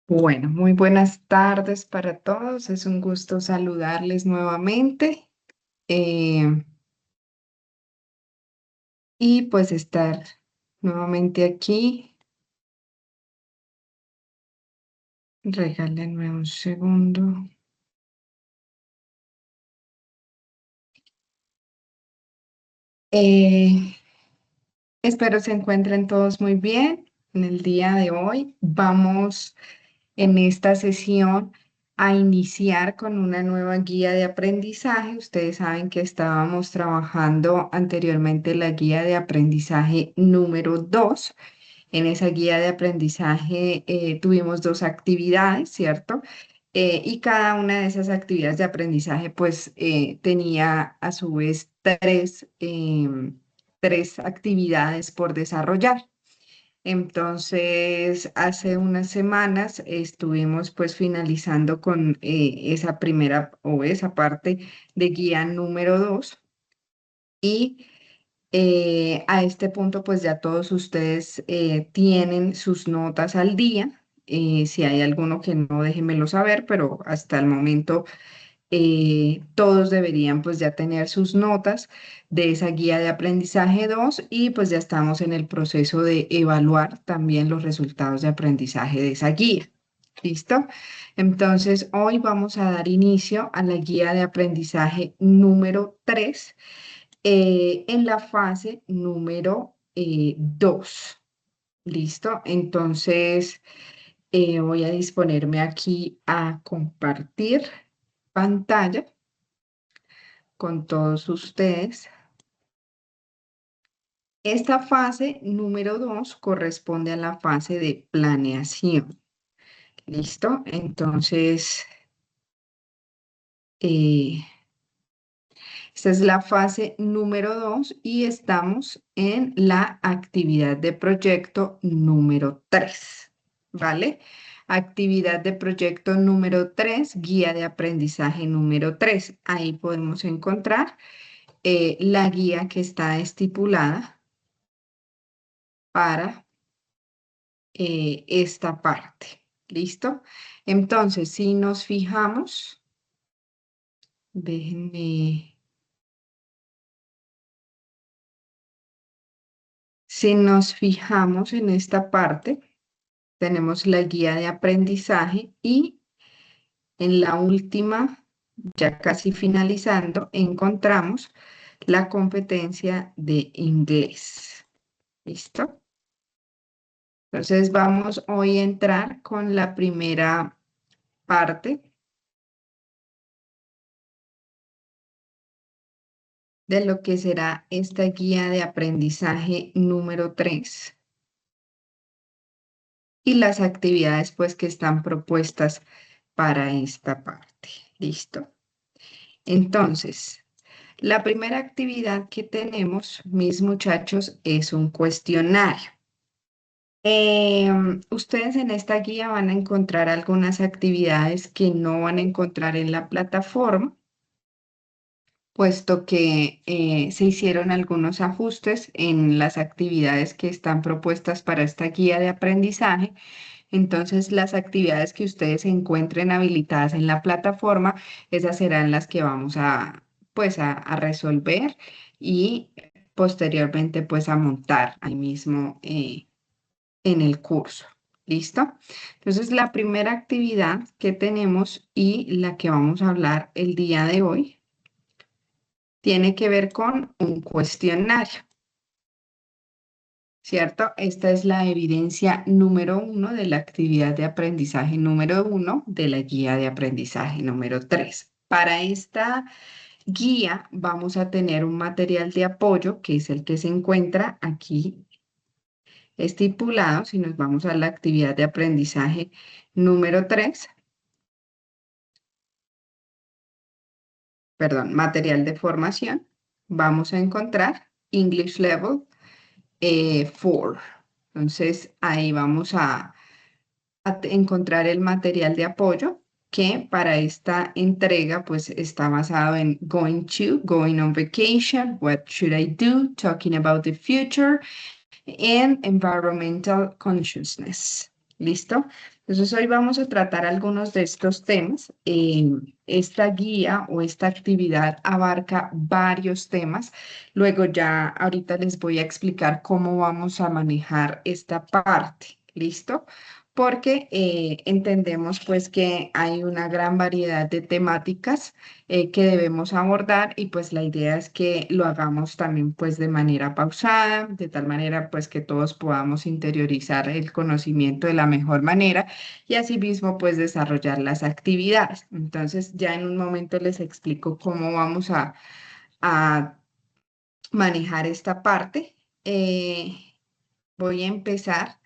Bueno, muy buenas tardes para todos. Es un gusto saludarles nuevamente eh, y pues estar nuevamente aquí. Regálenme un segundo. Eh, Espero se encuentren todos muy bien. En el día de hoy vamos en esta sesión a iniciar con una nueva guía de aprendizaje. Ustedes saben que estábamos trabajando anteriormente la guía de aprendizaje número 2. En esa guía de aprendizaje tuvimos dos actividades, ¿cierto? Y cada una de esas actividades de aprendizaje pues tenía a su vez tres actividades por desarrollar. Entonces, hace unas semanas estuvimos pues finalizando con esa primera o esa parte de guía número 2 y a este punto pues ya todos ustedes tienen sus notas al día. Si hay alguno que no, déjenmelo saber, pero hasta el momento todos deberían pues ya tener sus notas de esa guía de aprendizaje 2 y pues ya estamos en el proceso de evaluar también los resultados de aprendizaje de esa guía. ¿Listo? Entonces, hoy vamos a dar inicio a la guía de aprendizaje número 3 en la fase número 2. ¿Listo? Entonces, voy a disponerme aquí a compartir pantalla con todos ustedes. Esta fase número 2 corresponde a la fase de planeación. ¿Listo? Entonces, eh, esta es la fase número 2 y estamos en la actividad de proyecto número 3. ¿Vale? Actividad de proyecto número 3, guía de aprendizaje número 3. Ahí podemos encontrar la guía que está estipulada para esta parte. ¿Listo? Entonces, si nos fijamos, déjenme, si nos fijamos en esta parte, tenemos la guía de aprendizaje y en la última, ya casi finalizando, encontramos la competencia de inglés. ¿Listo? Entonces vamos hoy a entrar con la primera parte de lo que será esta guía de aprendizaje número 3 y las actividades pues que están propuestas para esta parte. ¿Listo? Entonces, la primera actividad que tenemos, mis muchachos, es un cuestionario. Ustedes en esta guía van a encontrar algunas actividades que no van a encontrar en la plataforma, puesto que se hicieron algunos ajustes en las actividades que están propuestas para esta guía de aprendizaje. Entonces, las actividades que ustedes encuentren habilitadas en la plataforma, esas serán las que vamos a, pues, a resolver y posteriormente, pues, a montar ahí mismo en el curso. ¿Listo? Entonces, la primera actividad que tenemos y la que vamos a hablar el día de hoy tiene que ver con un cuestionario. ¿Cierto? Esta es la evidencia número 1 de la actividad de aprendizaje número 1 de la guía de aprendizaje número 3. Para esta guía vamos a tener un material de apoyo que es el que se encuentra aquí estipulado. Si nos vamos a la actividad de aprendizaje número 3, perdón, material de formación, vamos a encontrar English Level 4. Entonces ahí vamos a encontrar el material de apoyo que para esta entrega pues está basado en going on vacation, what should I do, talking about the future, and environmental consciousness. ¿Listo? Entonces hoy vamos a tratar algunos de estos temas. Esta guía o esta actividad abarca varios temas. Luego ya ahorita les voy a explicar cómo vamos a manejar esta parte. ¿Listo? Porque entendemos pues que hay una gran variedad de temáticas que debemos abordar y pues la idea es que lo hagamos también pues de manera pausada, de tal manera pues que todos podamos interiorizar el conocimiento de la mejor manera y asimismo pues desarrollar las actividades. Entonces ya en un momento les explico cómo vamos a manejar esta parte. Voy a empezar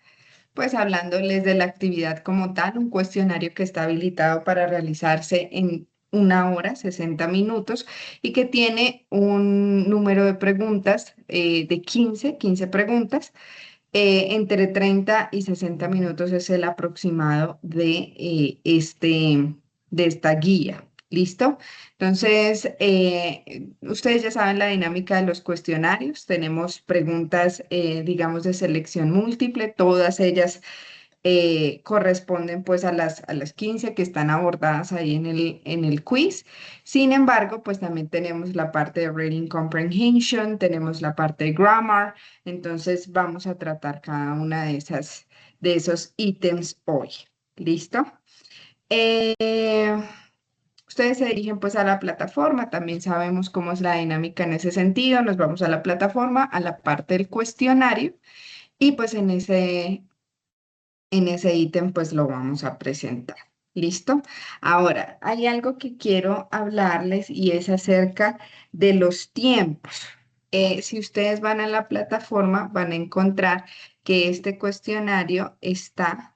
pues hablándoles de la actividad como tal, un cuestionario que está habilitado para realizarse en 1 hora, 60 minutos, y que tiene un número de preguntas de 15 preguntas. Entre 30 y 60 minutos es el aproximado de esta guía. ¿Listo? Entonces, ustedes ya saben la dinámica de los cuestionarios. Tenemos preguntas, digamos, de selección múltiple. Todas ellas corresponden pues a las 15 que están abordadas ahí en el quiz. Sin embargo, pues también tenemos la parte de Reading Comprehension, tenemos la parte de Grammar, entonces vamos a tratar cada una de esos ítems hoy. ¿Listo? Eh, Ustedes se dirigen pues a la plataforma, también sabemos cómo es la dinámica en ese sentido, nos vamos a la plataforma, a la parte del cuestionario y pues en ese ítem pues lo vamos a presentar. ¿Listo? Ahora, hay algo que quiero hablarles y es acerca de los tiempos. Si ustedes van a la plataforma, van a encontrar que este cuestionario está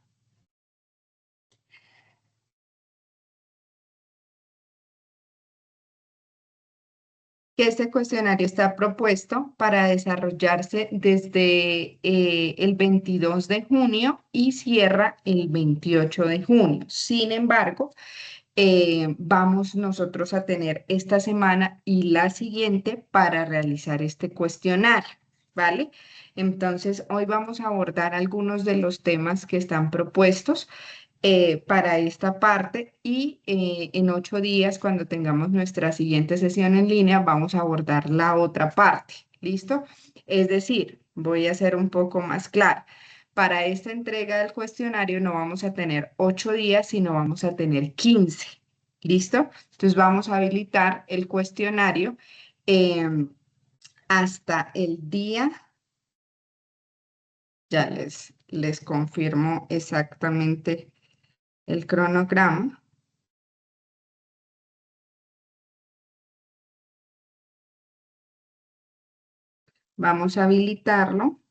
que este cuestionario está propuesto para desarrollarse desde el 22 de junio y cierra el 28 de junio. Sin embargo, vamos nosotros a tener esta semana y la siguiente para realizar este cuestionario, ¿vale? Entonces, hoy vamos a abordar algunos de los temas que están propuestos para esta parte y en 8 días, cuando tengamos nuestra siguiente sesión en línea, vamos a abordar la otra parte, ¿listo? Es decir, voy a ser un poco más clara. Para esta entrega del cuestionario no vamos a tener 8 días, sino vamos a tener 15. ¿Listo? Entonces vamos a habilitar el cuestionario hasta el día, ya les confirmo exactamente el cronograma. Vamos a habilitarlo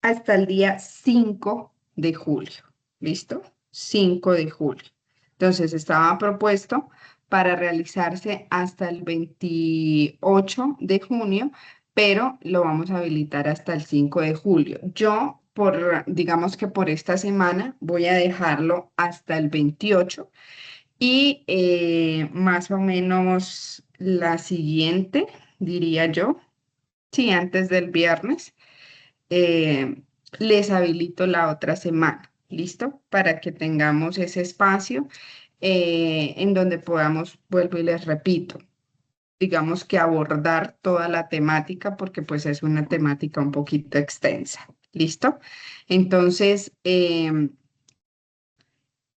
hasta el día 5 de julio. ¿Listo? 5 de julio. Entonces estaba propuesto para realizarse hasta el 28 de junio, pero lo vamos a habilitar hasta el 5 de julio. Yo, digamos que por esta semana, voy a dejarlo hasta el 28 y más o menos la siguiente, diría yo, sí, antes del viernes eh, les habilito la otra semana, ¿listo? Para que tengamos ese espacio en donde podamos, vuelvo y les repito, digamos que abordar toda la temática porque pues es una temática un poquito extensa, ¿listo? Entonces,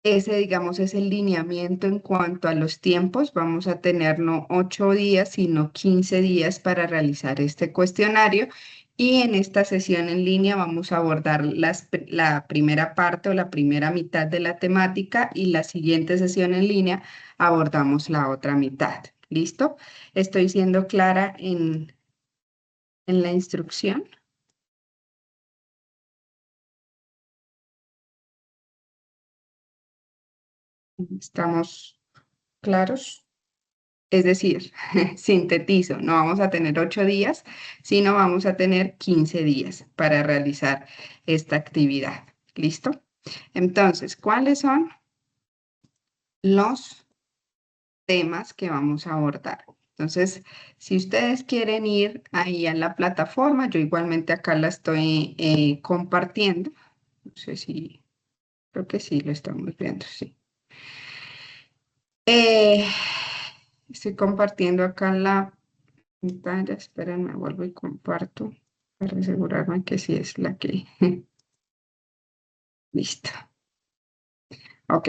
ese, digamos, es el lineamiento en cuanto a los tiempos. Vamos a tener no 8 días, sino 15 días para realizar este cuestionario. Y en esta sesión en línea vamos a abordar la primera parte o la primera mitad de la temática y la siguiente sesión en línea abordamos la otra mitad. ¿Listo? ¿Estoy siendo clara en la instrucción? ¿Estamos claros? Es decir, sintetizo, no vamos a tener 8 días, sino vamos a tener 15 días para realizar esta actividad. ¿Listo? Entonces, ¿cuáles son los temas que vamos a abordar? Entonces, si ustedes quieren ir ahí a la plataforma, yo igualmente acá la estoy compartiendo. No sé si, creo que sí lo estamos viendo, sí. Estoy compartiendo acá la pantalla. Esperen, vuelvo y comparto para asegurarme que sí es la que... Listo. Ok.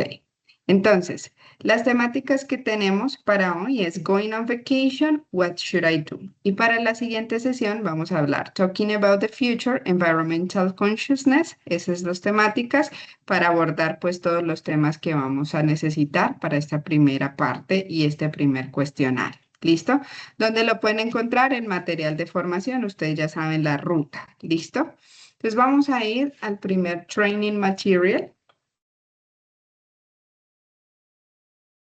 Entonces, las temáticas que tenemos para hoy es Going on vacation, what should I do? Y para la siguiente sesión vamos a hablar Talking about the future, environmental consciousness, esas dos temáticas para abordar pues todos los temas que vamos a necesitar para esta primera parte y este primer cuestionario. ¿Listo? ¿Dónde lo pueden encontrar? En material de formación, ustedes ya saben la ruta. ¿Listo? Entonces vamos a ir al primer training material.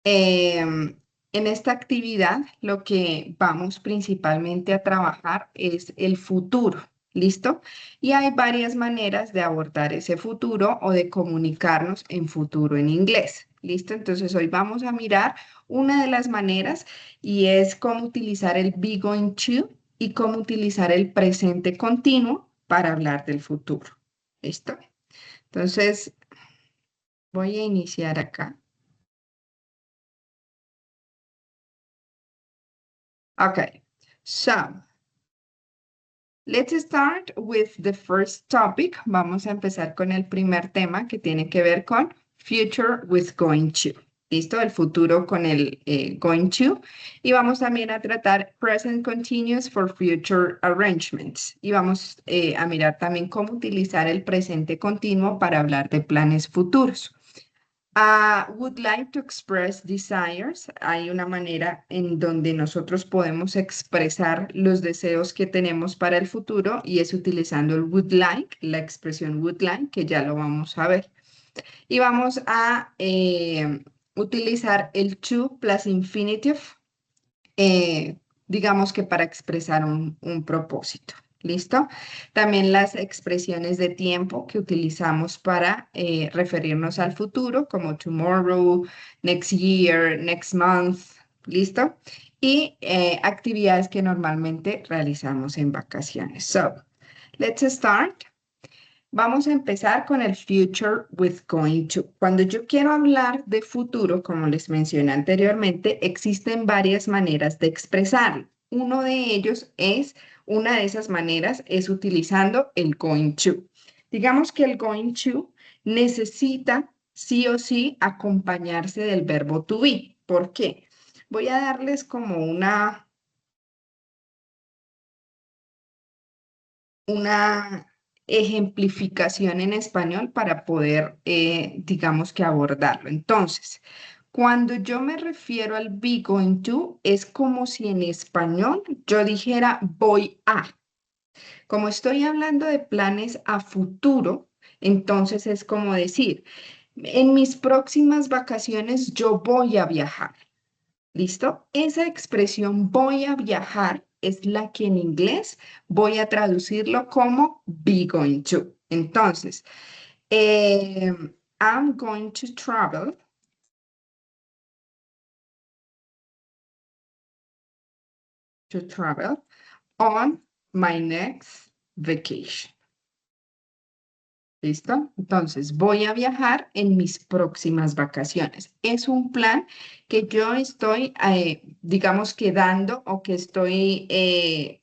En esta actividad lo que vamos principalmente a trabajar es el futuro, ¿listo? Y hay varias maneras de abordar ese futuro o de comunicarnos en futuro en inglés, ¿listo? Entonces hoy vamos a mirar una de las maneras y es cómo utilizar el be going to y cómo utilizar el presente continuo para hablar del futuro, ¿listo? Entonces voy a iniciar acá. Okay, so let's start with the first topic. Vamos a empezar con el primer tema que tiene que ver con future with going to. ¿Listo? El futuro con el going to. Y vamos también a tratar present continuous for future arrangements. Y vamos a mirar también cómo utilizar el presente continuo para hablar de planes futuros. Would like to express desires. Hay una manera en donde nosotros podemos expresar los deseos que tenemos para el futuro y es utilizando el would like, la expresión would like, que ya lo vamos a ver. Y vamos a utilizar el to plus infinitive, digamos que para expresar un propósito. ¿Listo? También las expresiones de tiempo que utilizamos para referirnos al futuro, como tomorrow, next year, next month. ¿Listo? Y actividades que normalmente realizamos en vacaciones. So, let's start. Vamos a empezar con el future with going to. Cuando yo quiero hablar de futuro, como les mencioné anteriormente, existen varias maneras de expresarlo. Uno de ellos es, una de esas maneras es utilizando el going to. Digamos que el going to necesita sí o sí acompañarse del verbo to be. ¿Por qué? Voy a darles como una ejemplificación en español para poder, digamos que abordarlo. Entonces, cuando yo me refiero al be going to, es como si en español yo dijera voy a. Como estoy hablando de planes a futuro, entonces es como decir, en mis próximas vacaciones yo voy a viajar. ¿Listo? Esa expresión voy a viajar es la que en inglés voy a traducirlo como be going to. Entonces, eh, I'm going to travel on my next vacation. ¿Listo? Entonces, voy a viajar en mis próximas vacaciones. Es un plan que yo estoy, digamos que dando o que estoy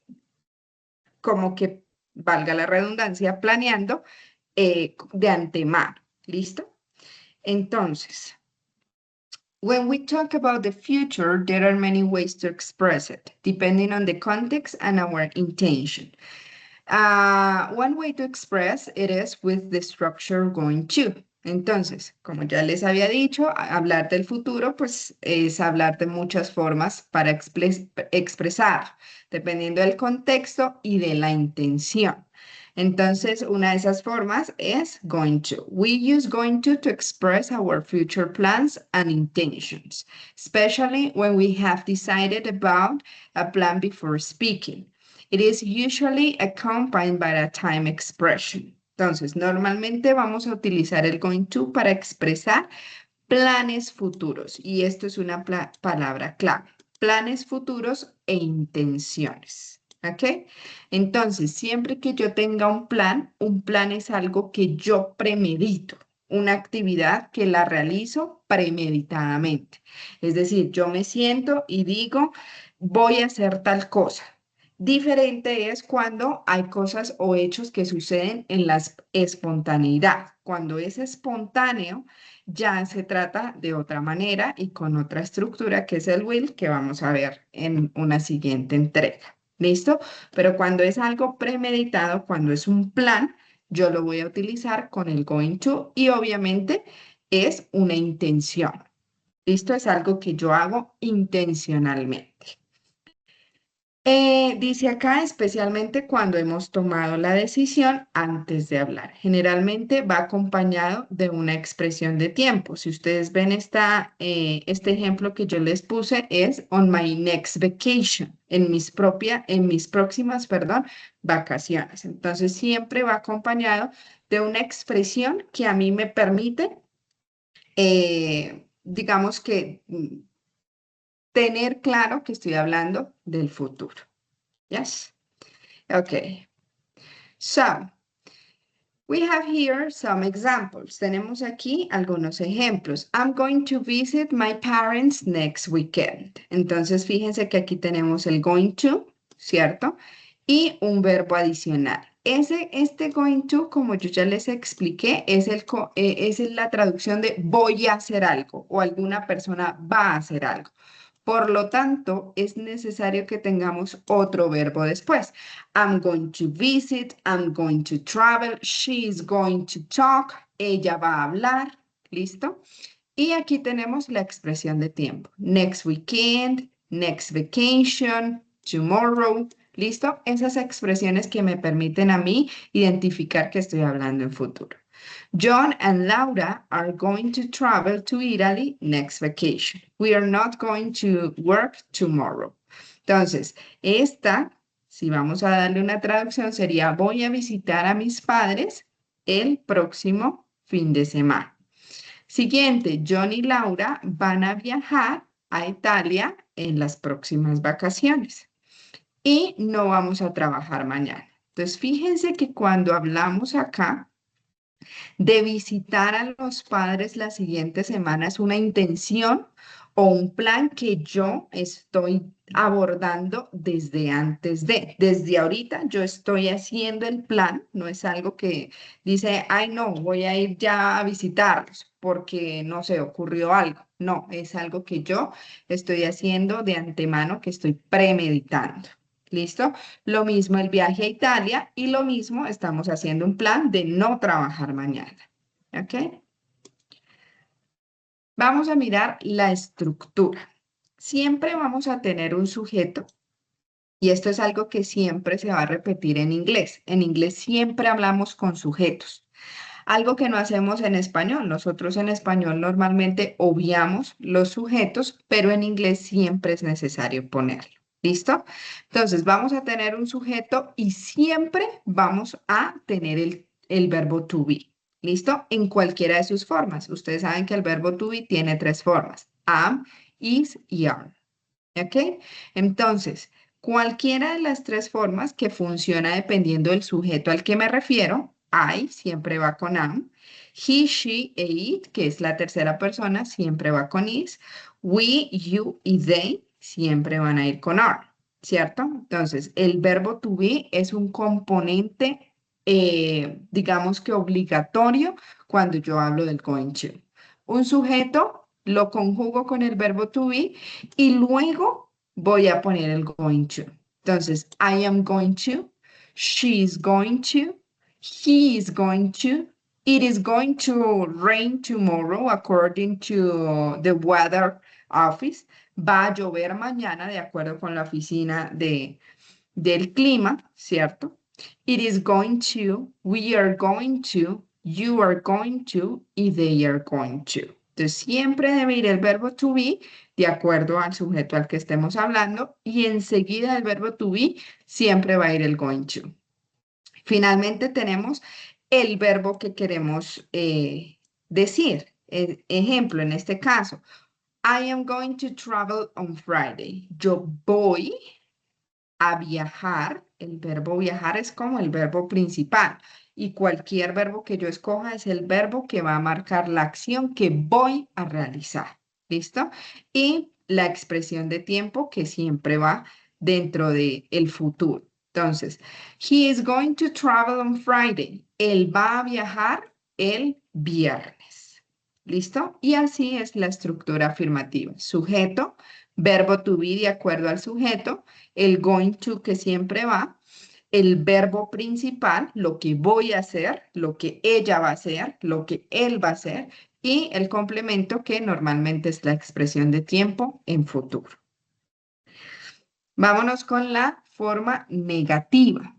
como que, valga la redundancia, planeando de antemano. ¿Listo? Entonces, when we talk about the future, there are many ways to express it, depending on the context and our intention. One way to express it is with the structure going to. Entonces, como ya les había dicho, hablar del futuro, pues es hablar de muchas formas para expresar, dependiendo del contexto y de la intención. Entonces, una de esas formas es going to. We use going to express our future plans and intentions, especially when we have decided about a plan before speaking. It is usually accompanied by a time expression. Entonces, normalmente vamos a utilizar el going to para expresar planes futuros. Y esto es una palabra clave. Planes futuros e intenciones. ¿Ok? Entonces, siempre que yo tenga un plan es algo que yo premedito, una actividad que la realizo premeditadamente. Es decir, yo me siento y digo, voy a hacer tal cosa. Diferente es cuando hay cosas o hechos que suceden en la espontaneidad. Cuando es espontáneo, ya se trata de otra manera y con otra estructura que es el will que vamos a ver en una siguiente entrega. ¿Listo? Pero cuando es algo premeditado, cuando es un plan, yo lo voy a utilizar con el going to y obviamente es una intención. ¿Listo? Es algo que yo hago intencionalmente. Dice acá, especialmente cuando hemos tomado la decisión antes de hablar. Generalmente va acompañado de una expresión de tiempo. Si ustedes ven este ejemplo que yo les puse es on my next vacation, en mis próximas, perdón, vacaciones. Entonces siempre va acompañado de una expresión que a mí me permite, digamos que tener claro que estoy hablando del futuro. Yes. Okay. So, we have here some examples. Tenemos aquí algunos ejemplos. I'm going to visit my parents next weekend. Entonces, fíjense que aquí tenemos el going to, ¿cierto? Y un verbo adicional. Este going to, como yo ya les expliqué, es la traducción de voy a hacer algo o alguna persona va a hacer algo. Por lo tanto, es necesario que tengamos otro verbo después. I'm going to visit, I'm going to travel, she's going to talk, ella va a hablar, ¿listo? Y aquí tenemos la expresión de tiempo. Next weekend, next vacation, tomorrow, ¿listo? Esas expresiones que me permiten a mí identificar que estoy hablando en futuro. John and Laura are going to travel to Italy next vacation. We are not going to work tomorrow. Entonces, si vamos a darle una traducción, sería voy a visitar a mis padres el próximo fin de semana. Siguiente, John y Laura van a viajar a Italia en las próximas vacaciones y no vamos a trabajar mañana. Entonces, fíjense que cuando hablamos acá, de visitar a los padres la siguiente semana es una intención o un plan que yo estoy abordando desde antes desde ahorita yo estoy haciendo el plan, no es algo que dice, ay no, voy a ir ya a visitarlos porque no sé, ocurrió algo. No, es algo que yo estoy haciendo de antemano, que estoy premeditando. ¿Listo? Lo mismo el viaje a Italia y lo mismo estamos haciendo un plan de no trabajar mañana. ¿Ok? Vamos a mirar la estructura. Siempre vamos a tener un sujeto y esto es algo que siempre se va a repetir en inglés. En inglés siempre hablamos con sujetos. Algo que no hacemos en español. Nosotros en español normalmente obviamos los sujetos, pero en inglés siempre es necesario ponerlo. ¿Listo? Entonces vamos a tener un sujeto y siempre vamos a tener el verbo to be. ¿Listo? En cualquiera de sus formas. Ustedes saben que el verbo to be tiene tres formas. Am, is y are. ¿Ok? Entonces, cualquiera de las tres formas que funciona dependiendo del sujeto al que me refiero, I siempre va con am, he, she e it, que es la tercera persona, siempre va con is, we, you y they siempre van a ir con are, ¿cierto? Entonces, el verbo to be es un componente, digamos que obligatorio cuando yo hablo del going to. Un sujeto lo conjugo con el verbo to be y luego voy a poner el going to. Entonces, I am going to, she is going to, he is going to, it is going to rain tomorrow according to the weather office. Va a llover mañana de acuerdo con la oficina del clima, ¿cierto? It is going to, we are going to, you are going to y they are going to. Entonces siempre debe ir el verbo to be de acuerdo al sujeto al que estemos hablando y enseguida del verbo to be siempre va a ir el going to. Finalmente tenemos el verbo que queremos decir. Ejemplo, en este caso, I am going to travel on Friday. Yo voy a viajar. El verbo viajar es como el verbo principal y cualquier verbo que yo escoja es el verbo que va a marcar la acción que voy a realizar. ¿Listo? Y la expresión de tiempo que siempre va dentro de el futuro. Entonces, he is going to travel on Friday. Él va a viajar el viernes. ¿Listo? Y así es la estructura afirmativa. Sujeto, verbo to be de acuerdo al sujeto, el going to que siempre va, el verbo principal, lo que voy a hacer, lo que ella va a hacer, lo que él va a hacer, y el complemento que normalmente es la expresión de tiempo en futuro. Vámonos con la forma negativa.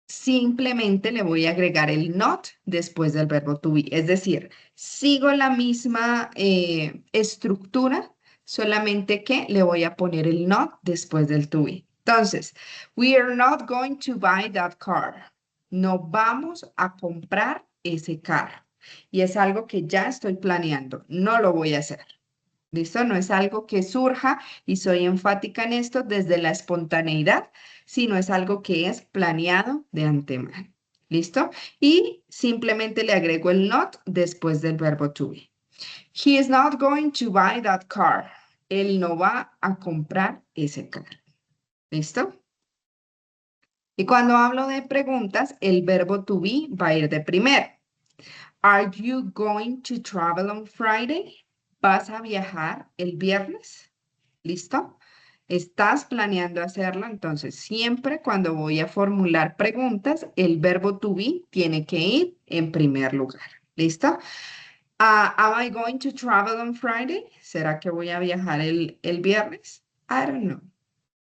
Simplemente le voy a agregar el not después del verbo to be. Es decir, sigo la misma estructura, solamente que le voy a poner el not después del to be. Entonces, we are not going to buy that car. No vamos a comprar ese carro. Y es algo que ya estoy planeando. No lo voy a hacer. ¿Listo? No es algo que surja y soy enfática en esto desde la espontaneidad, sino es algo que es planeado de antemano. ¿Listo? Y simplemente le agrego el not después del verbo to be. He is not going to buy that car. Él no va a comprar ese carro. ¿Listo? Y cuando hablo de preguntas, el verbo to be va a ir de primero. Are you going to travel on Friday? ¿Vas a viajar el viernes? ¿Listo? ¿Estás planeando hacerlo? Entonces, siempre cuando voy a formular preguntas, el verbo to be tiene que ir en primer lugar. ¿Listo? Am I going to travel on Friday? ¿Será que voy a viajar el viernes? I don't know.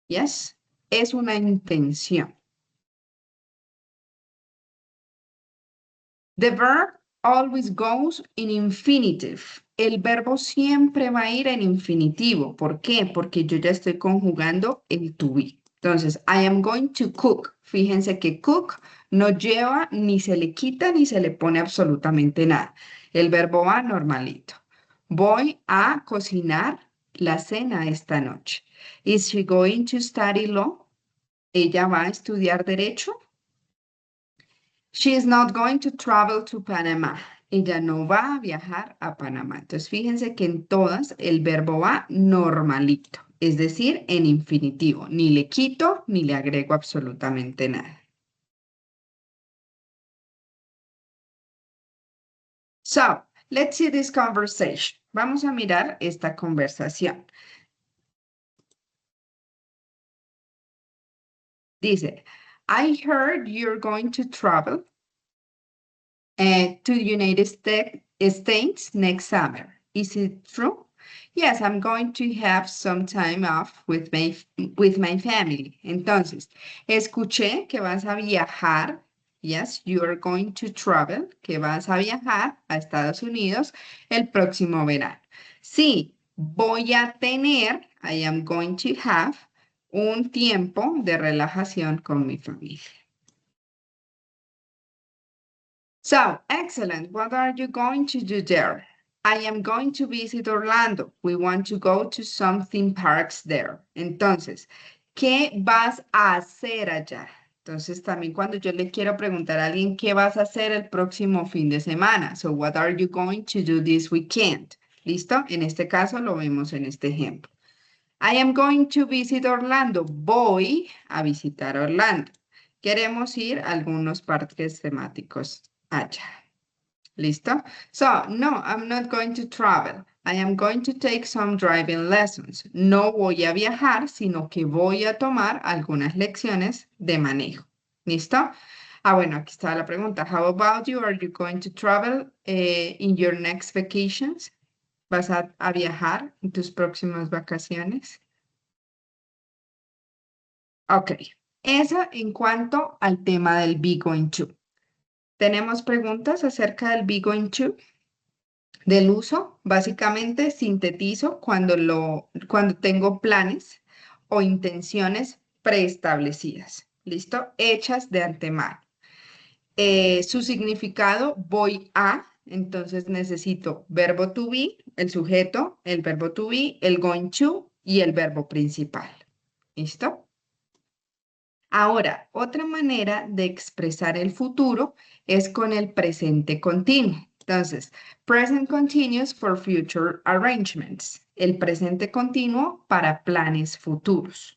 Yes. Es una intención. The verb always goes in infinitive. El verbo siempre va a ir en infinitivo. ¿Por qué? Porque yo ya estoy conjugando el to be. Entonces, I am going to cook. Fíjense que cook no lleva ni se le quita ni se le pone absolutamente nada. El verbo va normalito. Voy a cocinar la cena esta noche. Is she going to study law? ¿Ella va a estudiar derecho? She is not going to travel to Panama. Ella no va a viajar a Panamá. Entonces, fíjense que en todas el verbo va normalito, es decir, en infinitivo. Ni le quito ni le agrego absolutamente nada. So, let's see this conversation. Vamos a mirar esta conversación. Dice, I heard you're going to travel to the States next summer. Is it true? Yes, I'm going to have some time off with my family. Entonces, escuché que vas a viajar. Yes, you are going to travel, que vas a viajar a Estados Unidos el próximo verano. Sí, voy a tener, I am going to have, un tiempo de relajación con mi familia. So, excellent. What are you going to do there? I am going to visit Orlando. We want to go to some theme parks there. Entonces, ¿qué vas a hacer allá? Entonces, también cuando yo le quiero preguntar a alguien, ¿qué vas a hacer el próximo fin de semana? So, what are you going to do this weekend? ¿Listo? En este caso lo vemos en este ejemplo. I am going to visit Orlando. Voy a visitar Orlando. Queremos ir a algunos parques temáticos allá. ¿Listo? So, no, I'm not going to travel. I am going to take some driving lessons. No voy a viajar, sino que voy a tomar algunas lecciones de manejo. ¿Listo? Ah, bueno, aquí está la pregunta. How about you? Are you going to travel in your next vacations? ¿Vas a viajar en tus próximas vacaciones? Ok, eso en cuanto al tema del be going to. ¿Tenemos preguntas acerca del be going to? Del uso, básicamente sintetizo cuando tengo planes o intenciones preestablecidas, ¿listo? Hechas de antemano. Su significado, voy a, entonces necesito verbo to be, el sujeto, el verbo to be, el going to y el verbo principal, ¿listo? Ahora, otra manera de expresar el futuro es con el presente continuo. Entonces, present continuous for future arrangements. El presente continuo para planes futuros.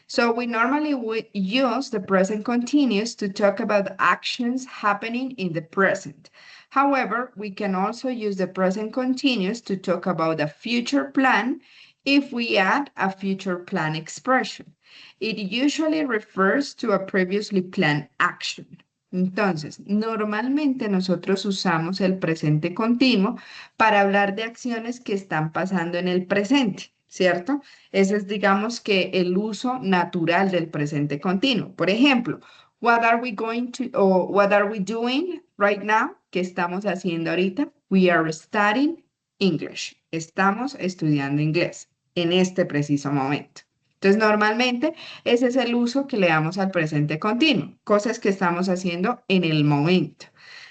So we normally use the present continuous to talk about actions happening in the present. However, we can also use the present continuous to talk about a future plan if we add a future plan expression. It usually refers to a previously planned action. Entonces, normalmente nosotros usamos el presente continuo para hablar de acciones que están pasando en el presente, ¿cierto? Ese es, digamos que, el uso natural del presente continuo. Por ejemplo, what are we going to, o what are we doing right now? ¿Qué estamos haciendo ahorita? We are studying English. Estamos estudiando inglés en este preciso momento. Entonces, normalmente ese es el uso que le damos al presente continuo, cosas que estamos haciendo en el momento.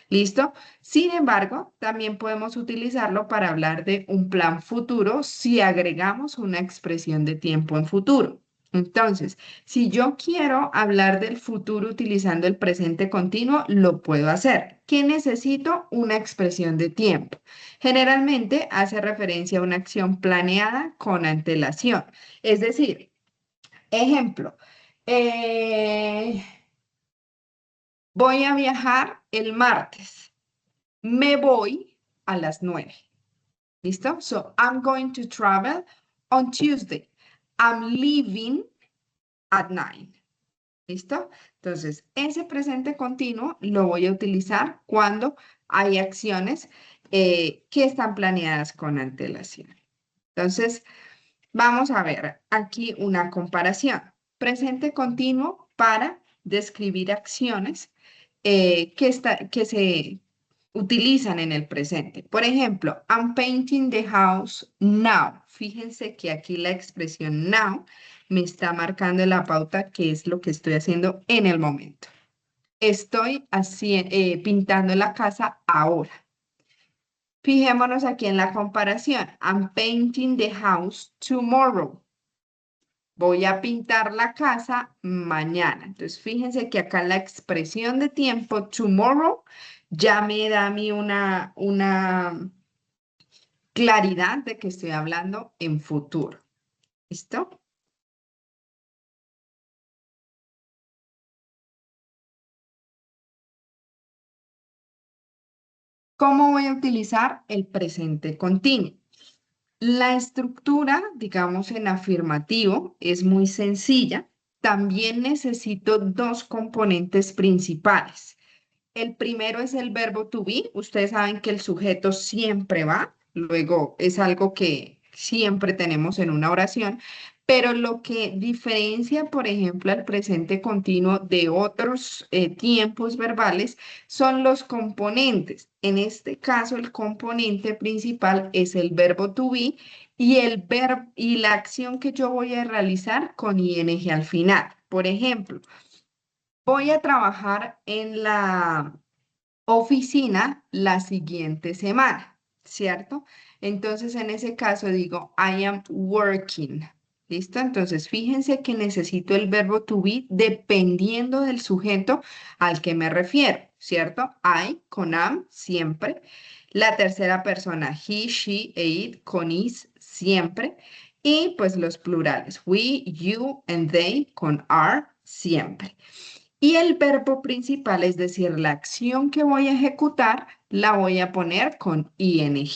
¿Listo? Sin embargo, también podemos utilizarlo para hablar de un plan futuro si agregamos una expresión de tiempo en futuro. Entonces, si yo quiero hablar del futuro utilizando el presente continuo, lo puedo hacer. ¿Qué necesito? Una expresión de tiempo. Generalmente hace referencia a una acción planeada con antelación. Es decir, ejemplo, eh, voy a viajar el martes. Me voy a las 9. ¿Listo? So, I'm going to travel on Tuesday. I'm leaving at 9. ¿Listo? Entonces, ese presente continuo lo voy a utilizar cuando hay acciones que están planeadas con antelación. Entonces, vamos a ver aquí una comparación. Presente continuo para describir acciones que se utilizan en el presente. Por ejemplo, I'm painting the house now. Fíjense que aquí la expresión now me está marcando la pauta que es lo que estoy haciendo en el momento. Estoy pintando la casa ahora. Fijémonos aquí en la comparación. I'm painting the house tomorrow. Voy a pintar la casa mañana. Entonces, fíjense que acá la expresión de tiempo tomorrow ya me da a mí una claridad de que estoy hablando en futuro. ¿Listo? ¿Cómo voy a utilizar el presente continuo? La estructura, digamos en afirmativo, es muy sencilla. También necesito dos componentes principales. El primero es el verbo to be. Ustedes saben que el sujeto siempre va, luego es algo que siempre tenemos en una oración, pero lo que diferencia, por ejemplo, al presente continuo de otros tiempos verbales son los componentes. En este caso, el componente principal es el verbo to be y y la acción que yo voy a realizar con ing al final. Por ejemplo, voy a trabajar en la oficina la siguiente semana, ¿cierto? Entonces, en ese caso digo, I am working. ¿Listo? Entonces, fíjense que necesito el verbo to be dependiendo del sujeto al que me refiero, ¿cierto? I con am siempre. La tercera persona, he, she, it con is siempre. Y pues los plurales, we, you and they con are siempre. Y el verbo principal, es decir, la acción que voy a ejecutar, la voy a poner con ing.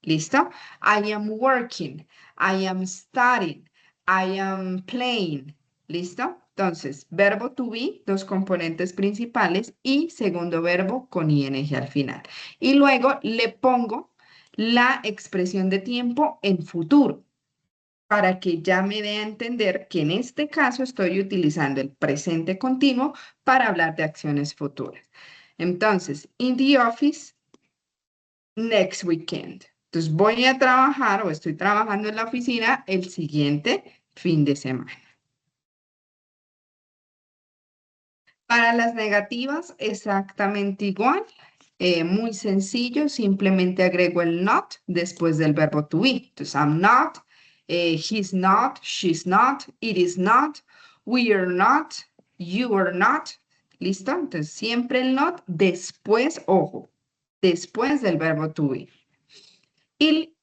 ¿Listo? I am working, I am studying, I am playing. ¿Listo? Entonces, verbo to be, dos componentes principales y segundo verbo con ing al final. Y luego le pongo la expresión de tiempo en futuro para que ya me dé a entender que en este caso estoy utilizando el presente continuo para hablar de acciones futuras. Entonces, in the office next weekend. Entonces, voy a trabajar o estoy trabajando en la oficina el siguiente fin de semana. Para las negativas, exactamente igual. Muy sencillo, simplemente agrego el not después del verbo to be. Entonces, I'm not, he's not, she's not, it is not, we are not, You are not. ¿Listo? Entonces, siempre el not después, ojo, después del verbo to be. Y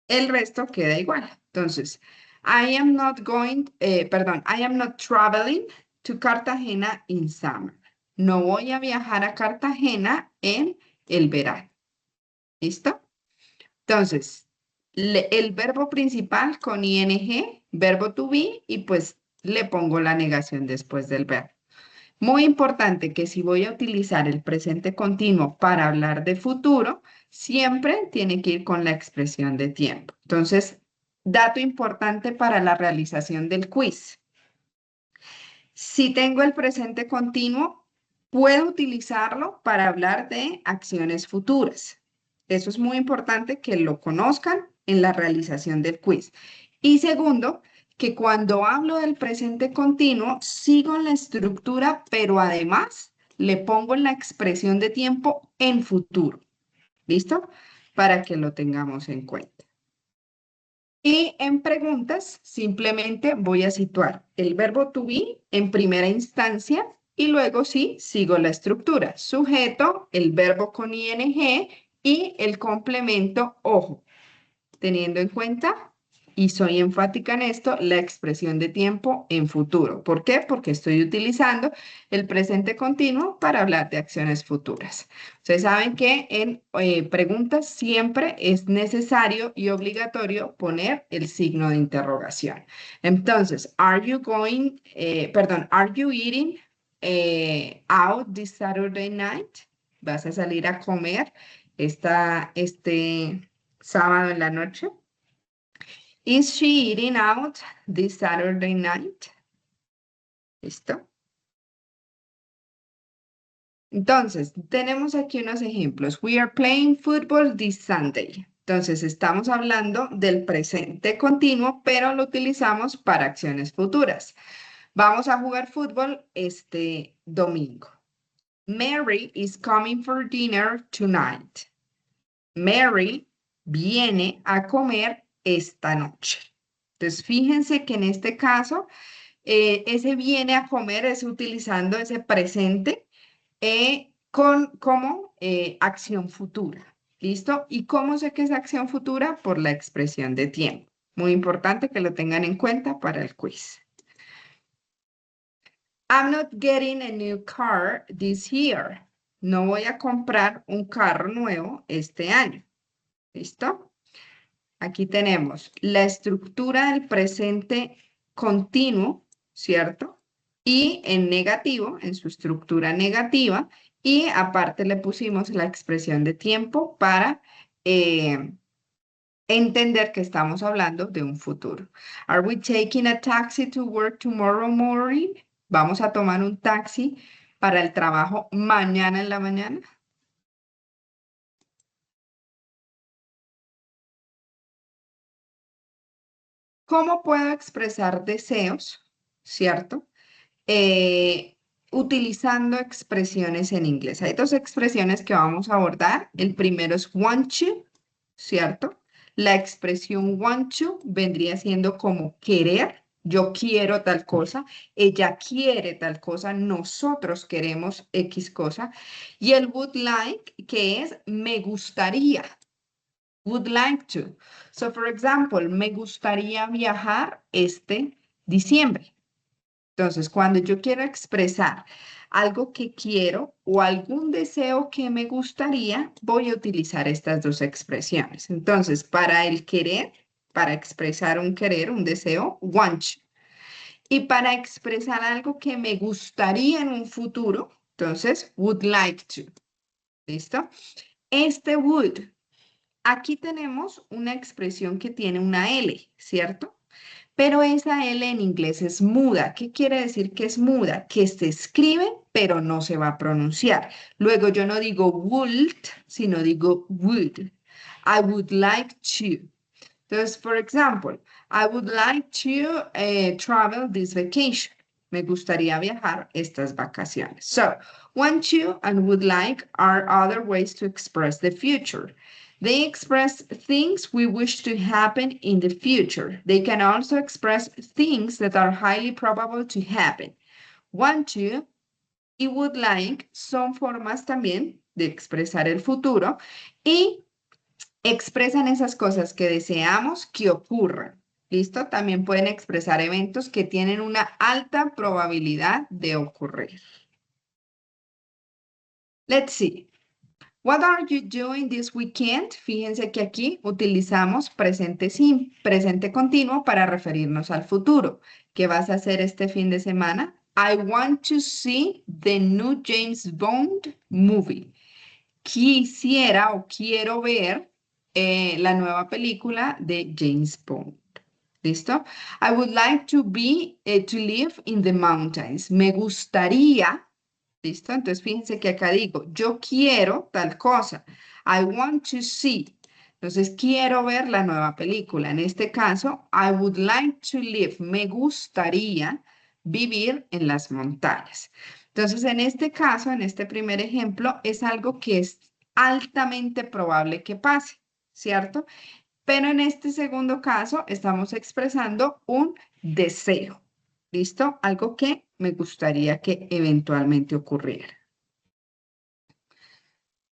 el resto queda igual. Entonces, I am not going, I am not traveling to Cartagena in summer. No voy a viajar a Cartagena en el verano. ¿Listo? Entonces, el verbo principal con ing, verbo to be, y pues le pongo la negación después del verbo. Muy importante que si voy a utilizar el presente continuo para hablar de futuro, siempre tiene que ir con la expresión de tiempo. Entonces, dato importante para la realización del quiz. Si tengo el presente continuo, puedo utilizarlo para hablar de acciones futuras. Eso es muy importante que lo conozcan en la realización del quiz. Y segundo, que cuando hablo del presente continuo, sigo la estructura, pero además le pongo la expresión de tiempo en futuro. ¿Listo? Para que lo tengamos en cuenta. Y en preguntas, simplemente voy a situar el verbo to be en primera instancia y luego sí sigo la estructura. Sujeto, el verbo con ing y el complemento, ojo, teniendo en cuenta, y soy enfática en esto, la expresión de tiempo en futuro. ¿Por qué? Porque estoy utilizando el presente continuo para hablar de acciones futuras. Ustedes saben que en preguntas siempre es necesario y obligatorio poner el signo de interrogación. Entonces, are you eating out this Saturday night? ¿Vas a salir a comer este sábado en la noche? Is she eating out this Saturday night? ¿Listo? Entonces, tenemos aquí unos ejemplos. We are playing football this Sunday. Entonces, estamos hablando del presente continuo, pero lo utilizamos para acciones futuras. Vamos a jugar fútbol este domingo. Mary is coming for dinner tonight. Mary viene a comer esta noche. Entonces, fíjense que en este caso, ese viene a comer es utilizando ese presente como acción futura. ¿Listo? ¿Y cómo sé que es acción futura? Por la expresión de tiempo. Muy importante que lo tengan en cuenta para el quiz. I'm not getting a new car this year. No voy a comprar un carro nuevo este año. ¿Listo? Aquí tenemos la estructura del presente continuo, ¿cierto? Y en negativo, en su estructura negativa, y aparte le pusimos la expresión de tiempo para entender que estamos hablando de un futuro. Are we taking a taxi to work tomorrow morning? ¿Vamos a tomar un taxi para el trabajo mañana en la mañana? ¿Cómo puedo expresar deseos, cierto? Utilizando expresiones en inglés. Hay dos expresiones que vamos a abordar. El primero es want to, ¿cierto? La expresión want to vendría siendo como querer. Yo quiero tal cosa, ella quiere tal cosa, nosotros queremos X cosa. Y el would like, que es me gustaría, would like to. So, for example, me gustaría viajar este diciembre. Entonces, cuando yo quiero expresar algo que quiero o algún deseo que me gustaría, voy a utilizar estas dos expresiones. Entonces, para el querer, para expresar un querer, un deseo, want. Y para expresar algo que me gustaría en un futuro, entonces, would like to. ¿Listo? Este would. Aquí tenemos una expresión que tiene una L, ¿cierto? Pero esa L en inglés es muda. ¿Qué quiere decir que es muda? Que se escribe, pero no se va a pronunciar. Luego yo no digo would, sino digo would. I would like to. Entonces, for example, I would like to travel this vacation. Me gustaría viajar estas vacaciones. So, want to and would like are other ways to express the future. They express things we wish to happen in the future. They can also express things that are highly probable to happen. want to y would like son formas también de expresar el futuro y expresan esas cosas que deseamos que ocurran. ¿Listo? También pueden expresar eventos que tienen una alta probabilidad de ocurrir. Let's see. What are you doing this weekend? Fíjense que aquí utilizamos presente continuo para referirnos al futuro. ¿Qué vas a hacer este fin de semana? I want to see the new James Bond movie. Quisiera o quiero ver la nueva película de James Bond. ¿Listo? I would like to live in the mountains. Me gustaría. ¿Listo? Entonces fíjense que acá digo, yo quiero tal cosa. I want to see. Entonces quiero ver la nueva película. En este caso, I would like to live. Me gustaría vivir en las montañas. Entonces, en este caso, en este primer ejemplo, es algo que es altamente probable que pase, ¿cierto? Pero en este segundo caso, estamos expresando un deseo. ¿Listo? Algo que me gustaría que eventualmente ocurriera.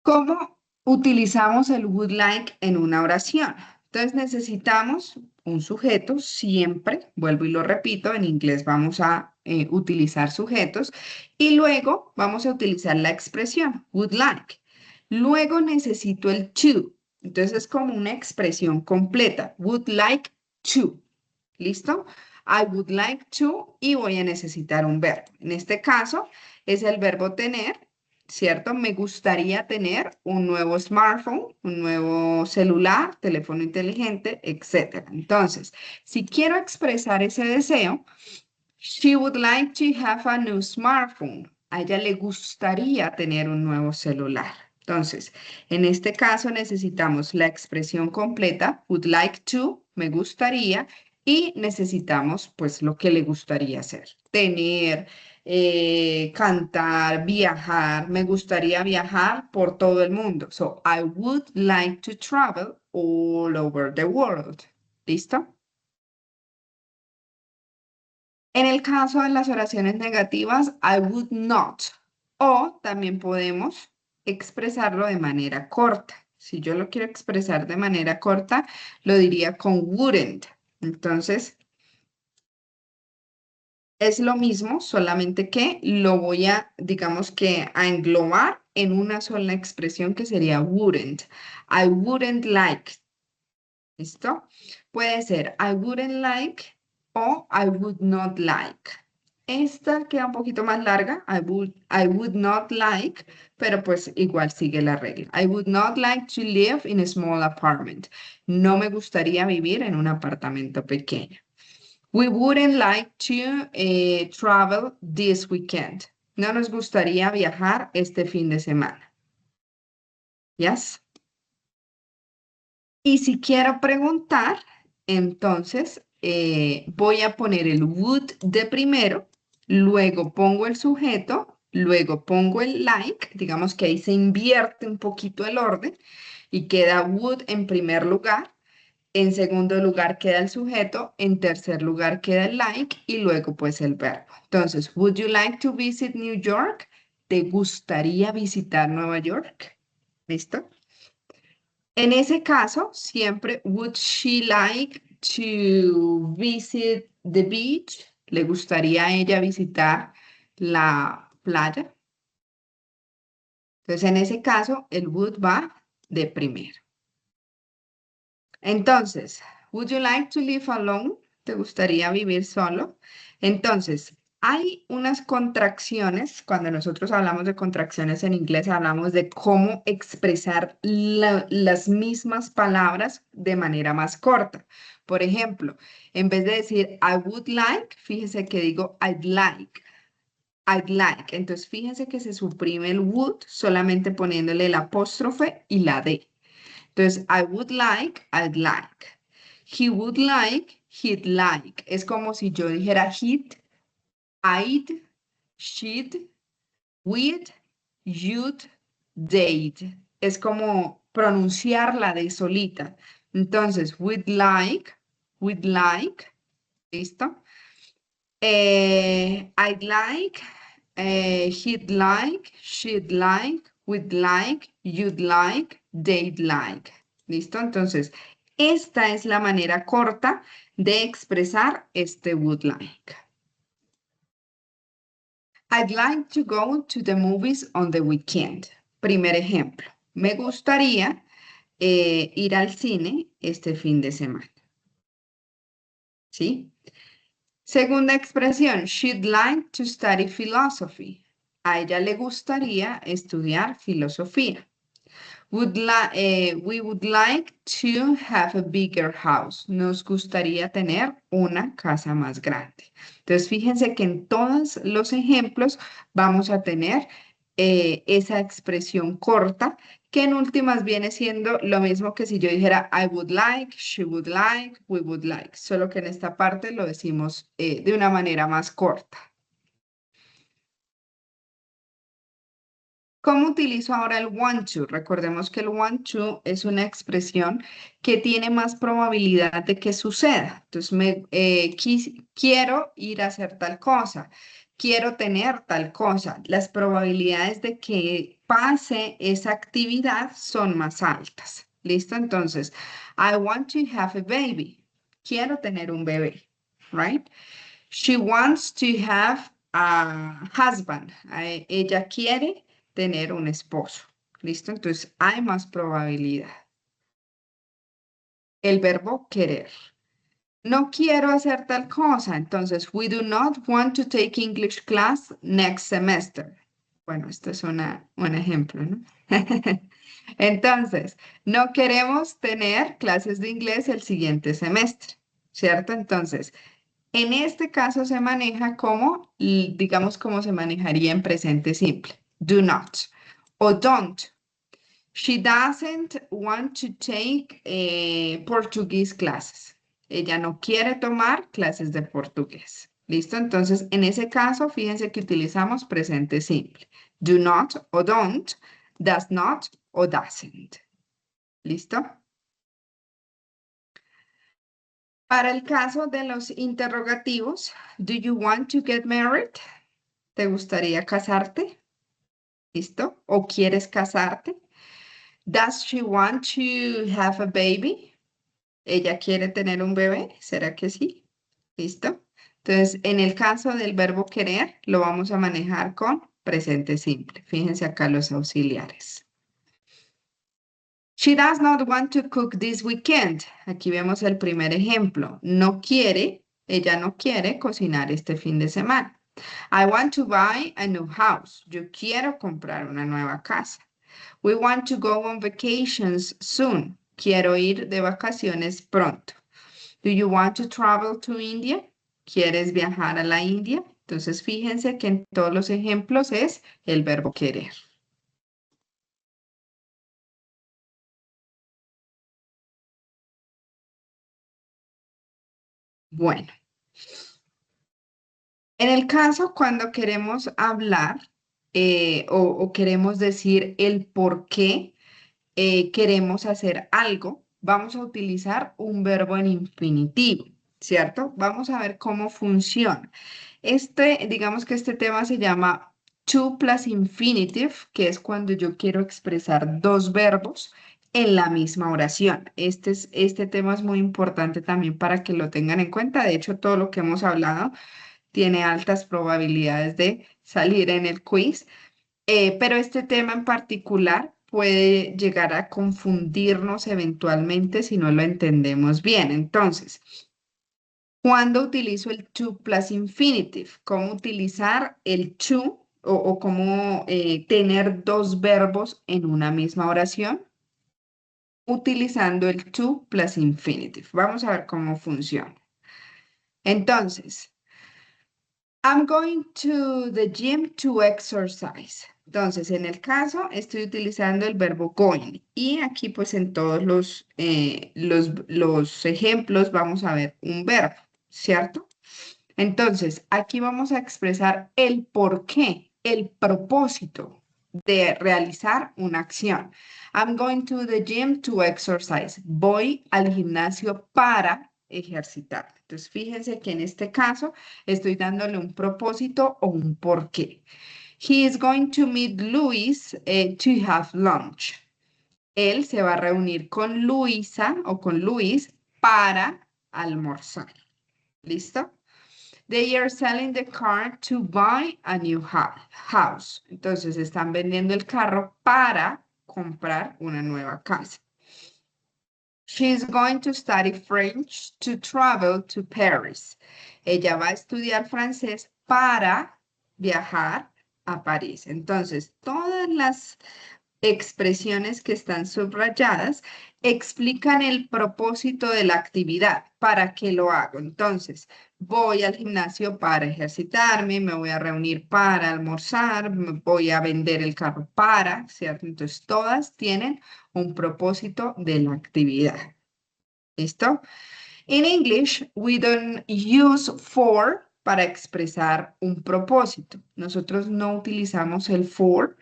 ¿Cómo utilizamos el would like en una oración? Entonces necesitamos un sujeto siempre, vuelvo y lo repito, en inglés vamos a utilizar sujetos y luego vamos a utilizar la expresión would like. Luego necesito el to, entonces es como una expresión completa, would like to. ¿Listo? I would like to y voy a necesitar un verbo. En este caso es el verbo tener, ¿cierto? Me gustaría tener un nuevo smartphone, un nuevo celular, teléfono inteligente, etc. Entonces, si quiero expresar ese deseo, she would like to have a new smartphone. A ella le gustaría tener un nuevo celular. Entonces, en este caso necesitamos la expresión completa, would like to, me gustaría, y necesitamos pues lo que le gustaría hacer. Tener, cantar, viajar. Me gustaría viajar por todo el mundo. So, I would like to travel all over the world. ¿Listo? En el caso de las oraciones negativas, I would not. O también podemos expresarlo de manera corta. Si yo lo quiero expresar de manera corta, lo diría con wouldn't. Entonces, es lo mismo, solamente que lo voy a, digamos que, a englobar en una sola expresión que sería wouldn't. I wouldn't like. ¿Listo? Puede ser I wouldn't like o I would not like. Esta queda un poquito más larga, I would not like, pero pues igual sigue la regla. I would not like to live in a small apartment. No me gustaría vivir en un apartamento pequeño. We wouldn't like to travel this weekend. No nos gustaría viajar este fin de semana. Yes. Y si quiero preguntar, entonces voy a poner el would de primero, luego pongo el sujeto, luego pongo el like, digamos que ahí se invierte un poquito el orden y queda would en primer lugar, en segundo lugar queda el sujeto, en tercer lugar queda el like y luego pues el verbo. Entonces, would you like to visit New York? ¿Te gustaría visitar Nueva York? ¿Listo? En ese caso, siempre, would she like to visit the beach? ¿Le gustaría a ella visitar la playa? Entonces, en ese caso, el would va de primero. Entonces, would you like to live alone? ¿Te gustaría vivir solo? Entonces, hay unas contracciones, cuando nosotros hablamos de contracciones en inglés, hablamos de cómo expresar las mismas palabras de manera más corta. Por ejemplo, en vez de decir I would like, fíjese que digo I'd like. I'd like. Entonces, fíjense que se suprime el would solamente poniéndole el apóstrofe y la D. Entonces, I would like, I'd like. He would like, he'd like. Es como si yo dijera he'd, I'd, she'd, we'd, you'd, they'd. Es como pronunciar la de solita. Entonces, we'd like, ¿listo? I'd like, he'd like, she'd like, we'd like, you'd like, they'd like. ¿Listo? Entonces, esta es la manera corta de expresar este would like. I'd like to go to the movies on the weekend. Primer ejemplo. Me gustaría ir al cine este fin de semana. ¿Sí? Segunda expresión, she'd like to study philosophy. A ella le gustaría estudiar filosofía. We would like to have a bigger house. Nos gustaría tener una casa más grande. Entonces, fíjense que en todos los ejemplos vamos a tener esa expresión corta que en últimas viene siendo lo mismo que si yo dijera I would like, she would like, we would like, solo que en esta parte lo decimos de una manera más corta. ¿Cómo utilizo ahora el want to? Recordemos que el want to es una expresión que tiene más probabilidad de que suceda. Entonces, quiero ir a hacer tal cosa, quiero tener tal cosa. Las probabilidades de que pase esa actividad son más altas. ¿Listo? Entonces, I want to have a baby. Quiero tener un bebé, right? She wants to have a husband. Ella quiere tener un esposo. ¿Listo? Entonces hay más probabilidad. El verbo querer. No quiero hacer tal cosa. Entonces, we do not want to take English class next semester. Bueno, esto es un ejemplo, ¿no? Entonces, no queremos tener clases de inglés el siguiente semestre, ¿cierto? Entonces, en este caso se maneja como, digamos, como se manejaría en presente simple. Do not o don't. She doesn't want to take Portuguese classes. Ella no quiere tomar clases de portugués. ¿Listo? Entonces, en ese caso, fíjense que utilizamos presente simple. Do not o don't, does not o doesn't. ¿Listo? Para el caso de los interrogativos, do you want to get married? ¿Te gustaría casarte? ¿Listo? ¿O quieres casarte? Does she want to have a baby? ¿Ella quiere tener un bebé? ¿Será que sí? ¿Listo? Entonces, en el caso del verbo querer, lo vamos a manejar con presente simple. Fíjense acá los auxiliares. She does not want to cook this weekend. Aquí vemos el primer ejemplo. No quiere, ella no quiere cocinar este fin de semana. I want to buy a new house. Yo quiero comprar una nueva casa. We want to go on vacations soon. Quiero ir de vacaciones pronto. Do you want to travel to India? ¿Quieres viajar a la India? Entonces, fíjense que en todos los ejemplos es el verbo querer. Bueno, en el caso cuando queremos hablar o queremos decir el por qué queremos hacer algo, vamos a utilizar un verbo en infinitivo, ¿cierto? Vamos a ver cómo funciona. Digamos que este tema se llama to plus infinitive, que es cuando yo quiero expresar dos verbos en la misma oración. Este tema es muy importante también para que lo tengan en cuenta. De hecho, todo lo que hemos hablado tiene altas probabilidades de salir en el quiz, pero este tema en particular puede llegar a confundirnos eventualmente si no lo entendemos bien. Entonces, ¿cuándo utilizo el to plus infinitive? ¿Cómo utilizar el to o cómo tener dos verbos en una misma oración? Utilizando el to plus infinitive. Vamos a ver cómo funciona. Entonces, I'm going to the gym to exercise. Entonces, en el caso, estoy utilizando el verbo going. Y aquí, pues, en todos los ejemplos vamos a ver un verbo, ¿cierto? Entonces, aquí vamos a expresar el por qué, el propósito de realizar una acción. I'm going to the gym to exercise. Voy al gimnasio para ejercitar. Entonces, fíjense que en este caso estoy dándole un propósito o un porqué. He is going to meet Luis to have lunch. Él se va a reunir con Luisa o con Luis para almorzar. ¿Listo? They are selling the car to buy a new house. Entonces están vendiendo el carro para comprar una nueva casa. She is going to study French to travel to Paris. Ella va a estudiar francés para viajar a París. Entonces, todas las expresiones que están subrayadas explican el propósito de la actividad, para qué lo hago. Entonces, voy al gimnasio para ejercitarme, me voy a reunir para almorzar, voy a vender el carro para, ¿cierto? Entonces, todas tienen un propósito de la actividad. ¿Listo? In English, we don't use for para expresar un propósito. Nosotros no utilizamos el for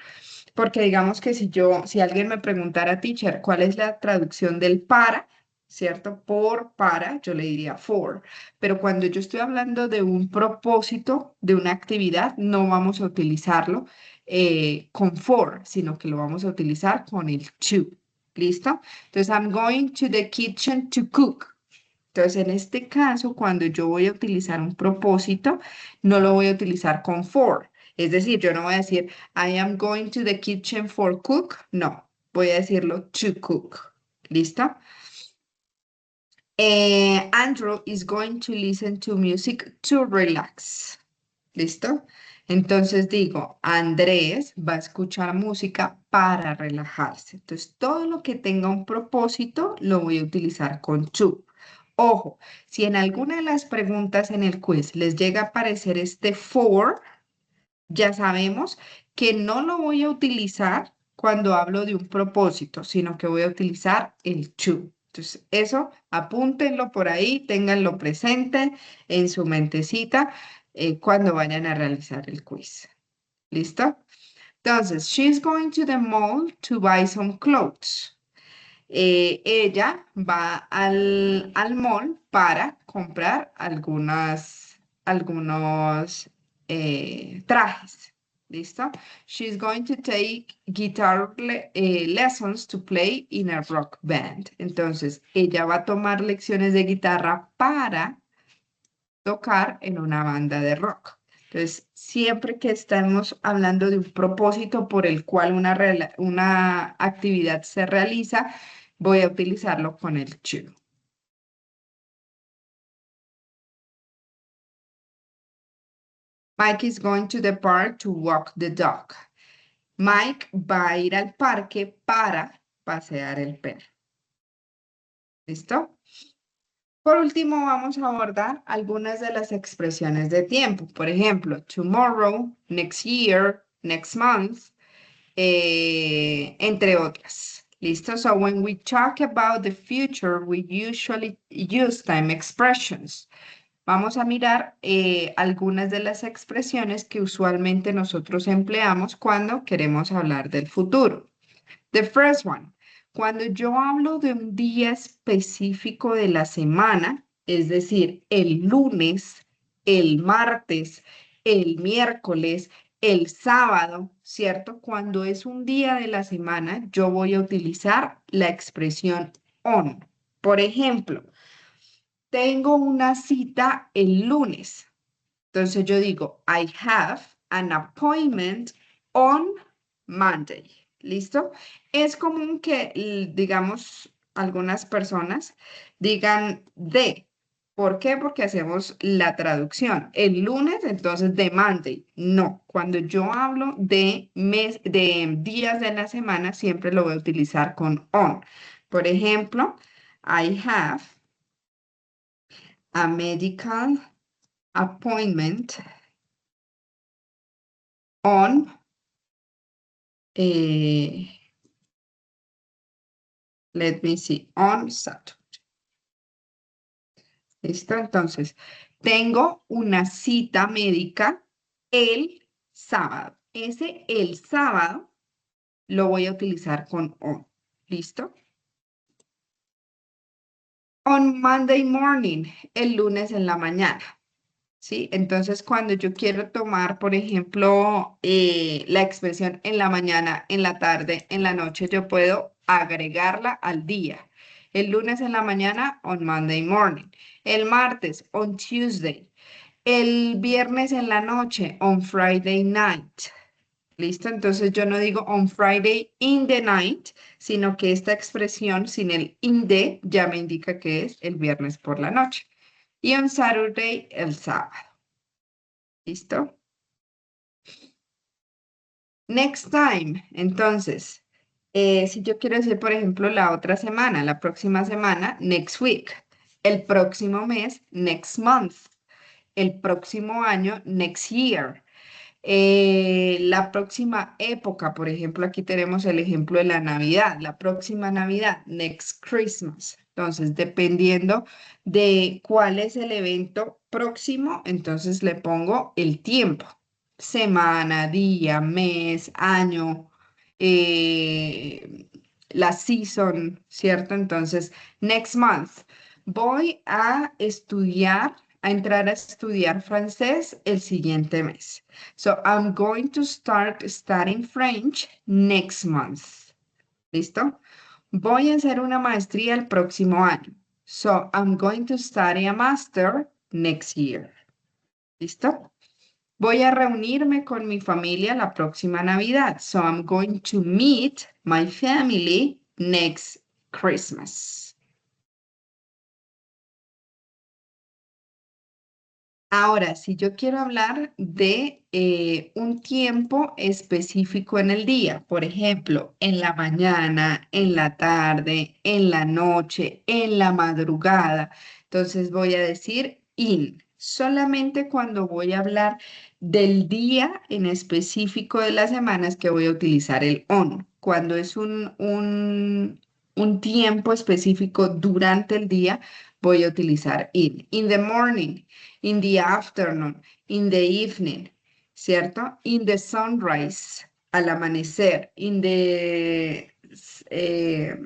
porque digamos que si alguien me preguntara, teacher, ¿cuál es la traducción del para? ¿Cierto? Por, para, yo le diría for. Pero cuando yo estoy hablando de un propósito, de una actividad, no vamos a utilizarlo con for, sino que lo vamos a utilizar con el to. ¿Listo? Entonces, I'm going to the kitchen to cook. Entonces, en este caso, cuando yo voy a utilizar un propósito, no lo voy a utilizar con for. Es decir, yo no voy a decir, I am going to the kitchen for cook. No, voy a decirlo to cook. ¿Listo? Andrew is going to listen to music to relax. ¿Listo? Entonces digo, Andrés va a escuchar música para relajarse. Entonces, todo lo que tenga un propósito lo voy a utilizar con to. Ojo, si en alguna de las preguntas en el quiz les llega a aparecer este for, ya sabemos que no lo voy a utilizar cuando hablo de un propósito, sino que voy a utilizar el to. Entonces, eso apúntenlo por ahí, ténganlo presente en su mentecita cuando vayan a realizar el quiz. ¿Listo? Entonces, she's going to the mall to buy some clothes. Ella va al mall para comprar algunos trajes. ¿Listo? She's going to take guitar lessons to play in a rock band. Entonces, ella va a tomar lecciones de guitarra para tocar en una banda de rock. Entonces, siempre que estamos hablando de un propósito por el cual una actividad se realiza, voy a utilizarlo con el to. Mike is going to the park to walk the dog. Mike va a ir al parque para pasear el perro. ¿Listo? Por último, vamos a abordar algunas de las expresiones de tiempo. Por ejemplo, tomorrow, next year, next month, entre otras. ¿Listo? So when we talk about the future, we usually use time expressions. Vamos a mirar algunas de las expresiones que usualmente nosotros empleamos cuando queremos hablar del futuro. The first one, cuando yo hablo de un día específico de la semana, es decir, el lunes, el martes, el miércoles, el sábado, ¿cierto? Cuando es un día de la semana, yo voy a utilizar la expresión on. Por ejemplo, tengo una cita el lunes. Entonces yo digo, I have an appointment on Monday. ¿Listo? Es común que, digamos, algunas personas digan de. ¿Por qué? Porque hacemos la traducción. El lunes, entonces de Monday. No, cuando yo hablo de de días de la semana, siempre lo voy a utilizar con on. Por ejemplo, I have a medical appointment on, eh, let me see, on Saturday. ¿Listo? Entonces, tengo una cita médica el sábado. Ese el sábado lo voy a utilizar con on. ¿Listo? On Monday morning, el lunes en la mañana. ¿Sí? Entonces, cuando yo quiero tomar, por ejemplo, la expresión en la mañana, en la tarde, en la noche, yo puedo agregarla al día. El lunes en la mañana, on Monday morning. El martes, on Tuesday. El viernes en la noche, on Friday night. ¿Listo? Entonces yo no digo on Friday in the night, sino que esta expresión sin el in the ya me indica que es el viernes por la noche. Y on Saturday, el sábado. ¿Listo? Next time. Entonces, si yo quiero decir, por ejemplo, la otra semana, la próxima semana, next week. El próximo mes, next month. El próximo año, next year. La próxima época, por ejemplo, aquí tenemos el ejemplo de la Navidad. La próxima Navidad, next Christmas. Entonces, dependiendo de cuál es el evento próximo, entonces le pongo el tiempo. Semana, día, mes, año, la season, ¿cierto? Entonces, next month. Voy a estudiar, a entrar a estudiar francés el siguiente mes. So I'm going to start studying French next month. ¿Listo? Voy a hacer una maestría el próximo año. So I'm going to study a master next year. ¿Listo? Voy a reunirme con mi familia la próxima Navidad. So I'm going to meet my family next Christmas. Ahora, si yo quiero hablar de un tiempo específico en el día, por ejemplo, en la mañana, en la tarde, en la noche, en la madrugada, entonces voy a decir in. Solamente cuando voy a hablar del día en específico de las semanas que voy a utilizar el on. Cuando es un tiempo específico durante el día, voy a utilizar in. In the morning, in the afternoon, in the evening, ¿cierto? In the sunrise, al amanecer, in the eh,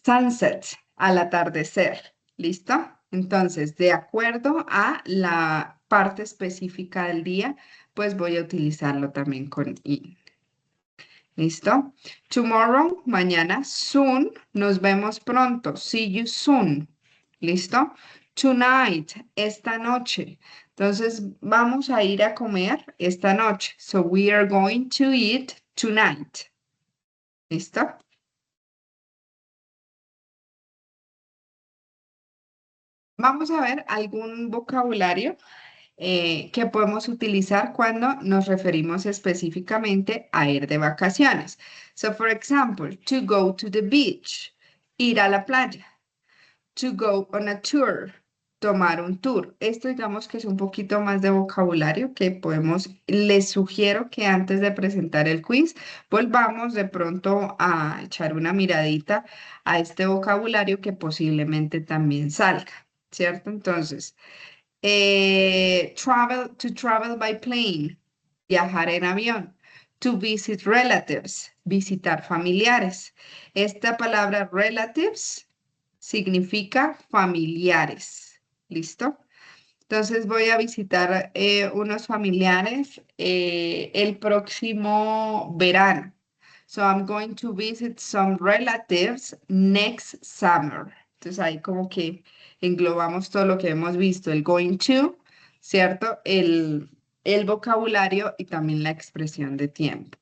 sunset, al atardecer, ¿listo? Entonces, de acuerdo a la parte específica del día, pues voy a utilizarlo también con in. ¿Listo? Tomorrow, mañana. Soon, nos vemos pronto. See you soon. ¿Listo? Tonight, esta noche. Entonces, vamos a ir a comer esta noche. So, we are going to eat tonight. ¿Listo? Vamos a ver algún vocabulario que podemos utilizar cuando nos referimos específicamente a ir de vacaciones. So, for example, to go to the beach, ir a la playa. To go on a tour, tomar un tour. Esto digamos que es un poquito más de vocabulario que podemos, les sugiero que antes de presentar el quiz, volvamos de pronto a echar una miradita a este vocabulario que posiblemente también salga, ¿cierto? Entonces, to travel by plane, viajar en avión. To visit relatives, visitar familiares. Esta palabra relatives significa familiares. ¿Listo? Entonces voy a visitar unos familiares el próximo verano. So I'm going to visit some relatives next summer. Entonces ahí como que englobamos todo lo que hemos visto, el going to, ¿cierto? El vocabulario y también la expresión de tiempo.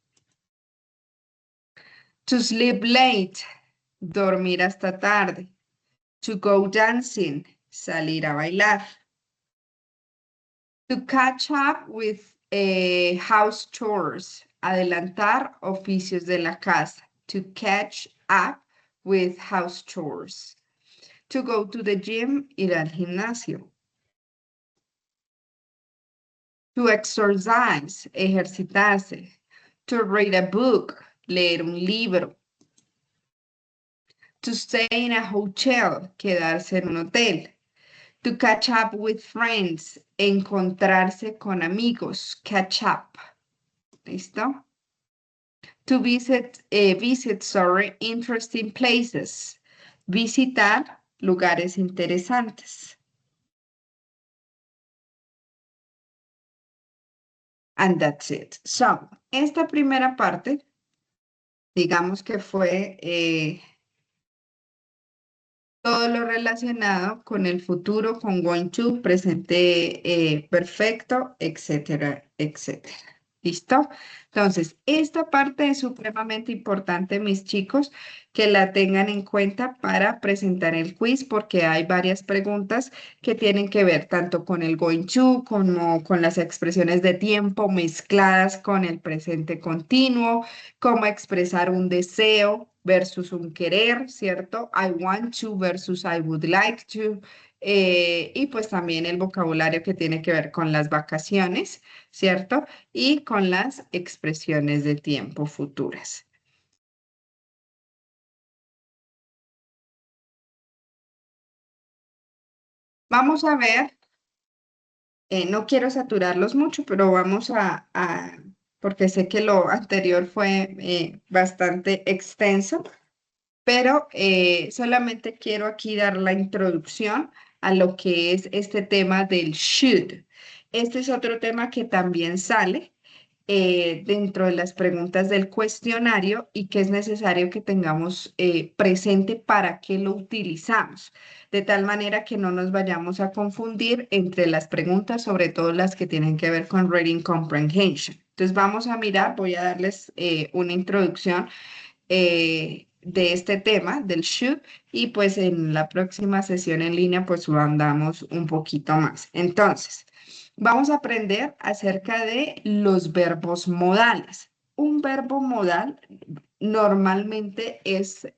To sleep late, dormir hasta tarde. To go dancing, salir a bailar. To catch up with house chores, adelantar oficios de la casa. To catch up with house chores. To go to the gym, ir al gimnasio. To exercise, ejercitarse. To read a book, leer un libro. To stay in a hotel, quedarse en un hotel. To catch up with friends, encontrarse con amigos, catch up. ¿Listo? To visit, interesting places. Visitar lugares interesantes. And that's it. So, esta primera parte, digamos que fue todo lo relacionado con el futuro, con going to, presente perfecto, etcétera, etcétera. ¿Listo? Entonces, esta parte es supremamente importante, mis chicos, que la tengan en cuenta para presentar el quiz, porque hay varias preguntas que tienen que ver tanto con el going to como con las expresiones de tiempo mezcladas con el presente continuo, cómo expresar un deseo versus un querer, ¿cierto? I want to versus I would like to. Y pues también el vocabulario que tiene que ver con las vacaciones, ¿cierto? Y con las expresiones de tiempo futuras. Vamos a ver, no quiero saturarlos mucho, pero vamos porque sé que lo anterior fue bastante extenso. Pero solamente quiero aquí dar la introducción a lo que es este tema del should. Este es otro tema que también sale dentro de las preguntas del cuestionario y que es necesario que tengamos presente para qué lo utilizamos, de tal manera que no nos vayamos a confundir entre las preguntas, sobre todo las que tienen que ver con reading comprehension. Entonces vamos a mirar, voy a darles una introducción de este tema, del should, y pues en la próxima sesión en línea pues lo andamos un poquito más. Entonces, vamos a aprender acerca de los verbos modales. Un verbo modal normalmente es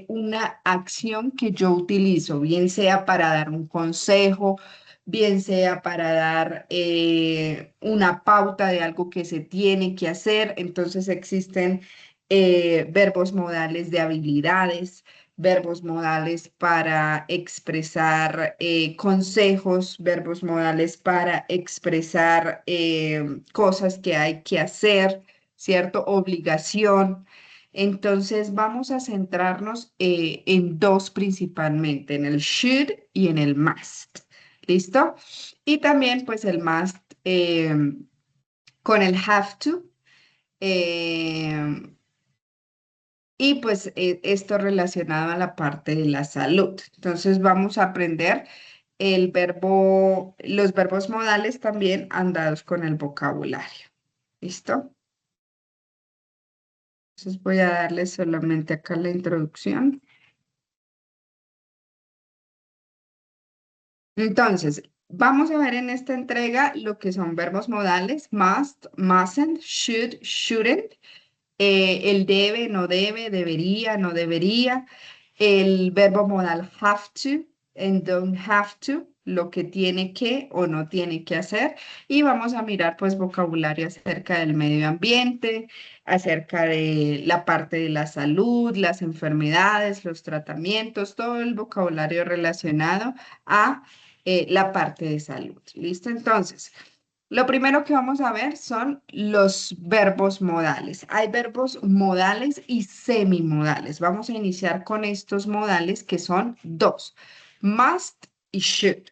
una acción que yo utilizo, bien sea para dar un consejo, bien sea para dar una pauta de algo que se tiene que hacer. Entonces existen verbos modales de habilidades, verbos modales para expresar consejos, verbos modales para expresar cosas que hay que hacer, ¿cierto? Obligación. Entonces vamos a centrarnos en dos principalmente, en el should y en el must. ¿Listo? Y también pues el must con el have to. eh, y pues esto relacionado a la parte de la salud. Entonces vamos a aprender los verbos modales también andados con el vocabulario. ¿Listo? Entonces voy a darle solamente acá la introducción. Entonces, vamos a ver en esta entrega lo que son verbos modales, must, mustn't, should, shouldn't, el debe, no debe, debería, no debería, el verbo modal have to and don't have to, lo que tiene que o no tiene que hacer. Y vamos a mirar pues vocabulario acerca del medio ambiente, acerca de la parte de la salud, las enfermedades, los tratamientos, todo el vocabulario relacionado a la parte de salud. ¿Listo? Entonces, lo primero que vamos a ver son los verbos modales. Hay verbos modales y semimodales. Vamos a iniciar con estos modales que son dos, must y should.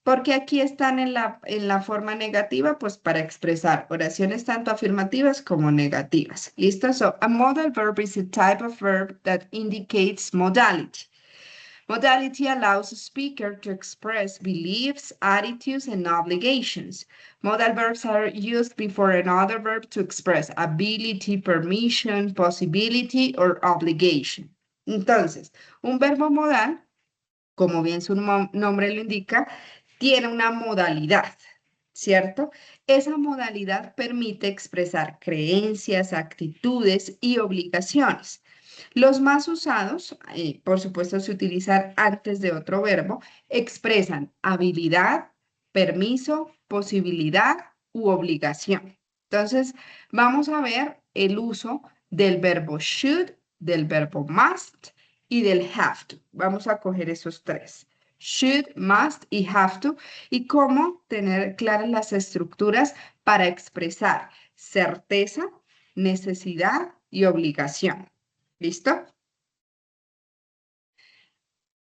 Porque aquí están en la forma negativa, pues para expresar oraciones tanto afirmativas como negativas. ¿Listo? So, a modal verb is a type of verb that indicates modality. Modality allows a speaker to express beliefs, attitudes, and obligations. Modal verbs are used before another verb to express ability, permission, possibility, or obligation. Entonces, un verbo modal, como bien su nombre lo indica, tiene una modalidad, ¿cierto? Esa modalidad permite expresar creencias, actitudes y obligaciones. Los más usados, por supuesto, se utilizan antes de otro verbo, expresan habilidad, permiso, posibilidad u obligación. Entonces, vamos a ver el uso del verbo should, del verbo must y del have to. Vamos a coger esos tres. Should, must y have to, y cómo tener claras las estructuras para expresar certeza, necesidad y obligación. ¿Listo?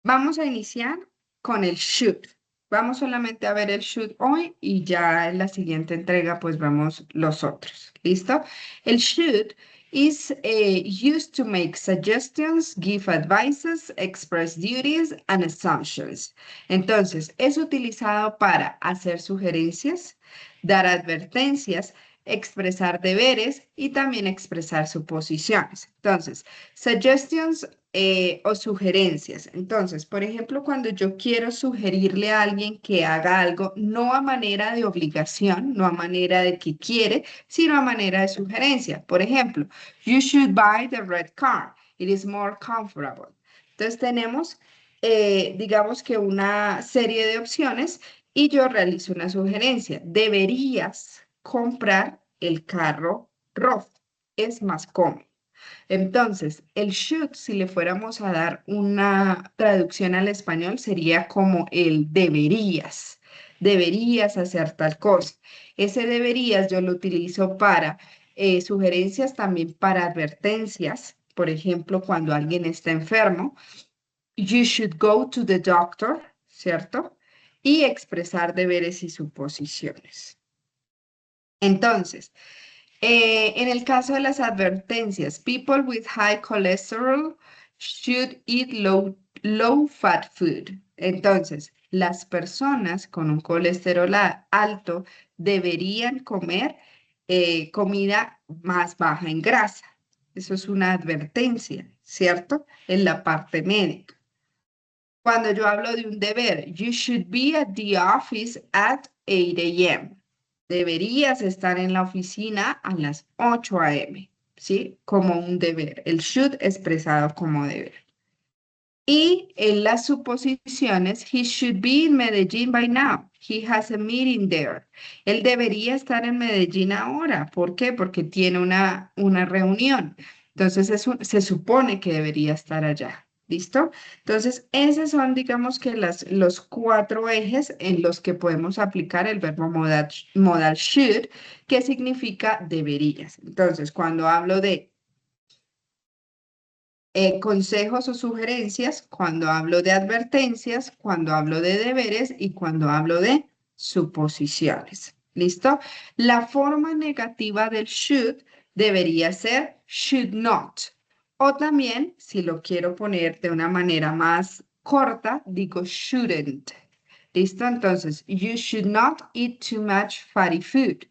Vamos a iniciar con el should. Vamos solamente a ver el should hoy y ya en la siguiente entrega pues vamos los otros. ¿Listo? El should is used to make suggestions, give advices, express duties and assumptions. Entonces, es utilizado para hacer sugerencias, dar advertencias, expresar deberes y también expresar suposiciones. Entonces, suggestions o sugerencias. Entonces, por ejemplo, cuando yo quiero sugerirle a alguien que haga algo, no a manera de obligación, no a manera de que quiere, sino a manera de sugerencia. Por ejemplo, you should buy the red car. It is more comfortable. Entonces tenemos, digamos que una serie de opciones y yo realizo una sugerencia. Deberías comprar el carro rojo. Es más cómodo. Entonces, el should, si le fuéramos a dar una traducción al español, sería como el deberías. Deberías hacer tal cosa. Ese deberías yo lo utilizo para sugerencias, también para advertencias. Por ejemplo, cuando alguien está enfermo, you should go to the doctor, ¿cierto? Y expresar deberes y suposiciones. Entonces, en el caso de las advertencias, people with high cholesterol should eat low fat food. Entonces, las personas con un colesterol alto deberían comer comida más baja en grasa. Eso es una advertencia, ¿cierto? En la parte médica. Cuando yo hablo de un deber, you should be at the office at 8 a.m. Deberías estar en la oficina a las 8 a.m., ¿sí? Como un deber. El should expresado como deber. Y en las suposiciones, he should be in Medellín by now. He has a meeting there. Él debería estar en Medellín ahora. ¿Por qué? Porque tiene una reunión. Entonces, se supone que debería estar allá. ¿Listo? Entonces, esos son, digamos que los cuatro ejes en los que podemos aplicar el verbo modal should, que significa deberías. Entonces, cuando hablo de consejos o sugerencias, cuando hablo de advertencias, cuando hablo de deberes y cuando hablo de suposiciones. ¿Listo? La forma negativa del should debería ser should not. O también, si lo quiero poner de una manera más corta, digo shouldn't. ¿Listo? Entonces, you should not eat too much fatty food.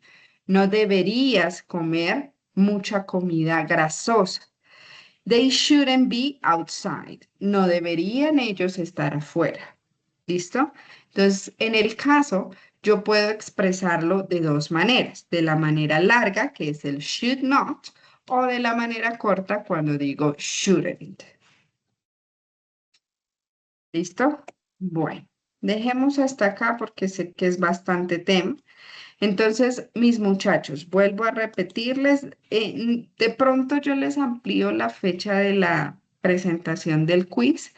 No deberías comer mucha comida grasosa. They shouldn't be outside. No deberían ellos estar afuera. ¿Listo? Entonces, en el caso, yo puedo expresarlo de dos maneras. De la manera larga, que es el should not, o de la manera corta cuando digo shouldn't. ¿Listo? Bueno, dejemos hasta acá porque sé que es bastante tema. Entonces, mis muchachos, vuelvo a repetirles, de pronto yo les amplío la fecha de la presentación del quiz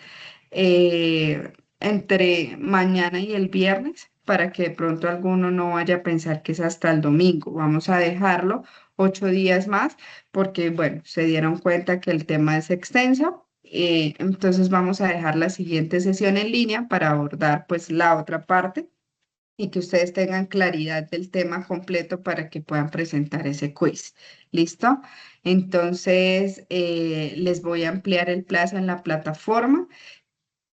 entre mañana y el viernes para que de pronto alguno no vaya a pensar que es hasta el domingo. Vamos a dejarlo 8 días más porque, bueno, se dieron cuenta que el tema es extenso. Entonces vamos a dejar la siguiente sesión en línea para abordar pues la otra parte y que ustedes tengan claridad del tema completo para que puedan presentar ese quiz. ¿Listo? Entonces, les voy a ampliar el plazo en la plataforma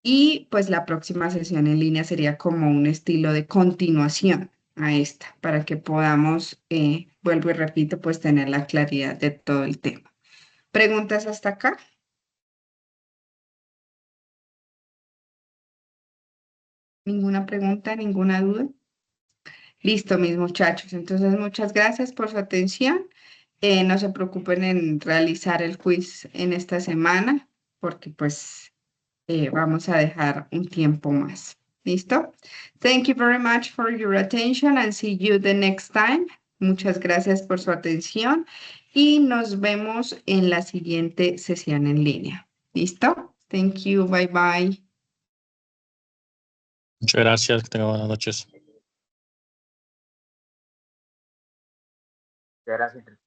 y pues la próxima sesión en línea sería como un estilo de continuación a esta, para que podamos, vuelvo y repito, pues tener la claridad de todo el tema. ¿Preguntas hasta acá? ¿Ninguna pregunta, ninguna duda? Listo, mis muchachos. Entonces, muchas gracias por su atención. No se preocupen en realizar el quiz en esta semana, porque pues vamos a dejar un tiempo más. ¿Listo? Thank you very much for your attention and see you the next time. Muchas gracias por su atención y nos vemos en la siguiente sesión en línea. ¿Listo? Thank you. Bye bye. Muchas gracias, que tengan buenas noches. Gracias.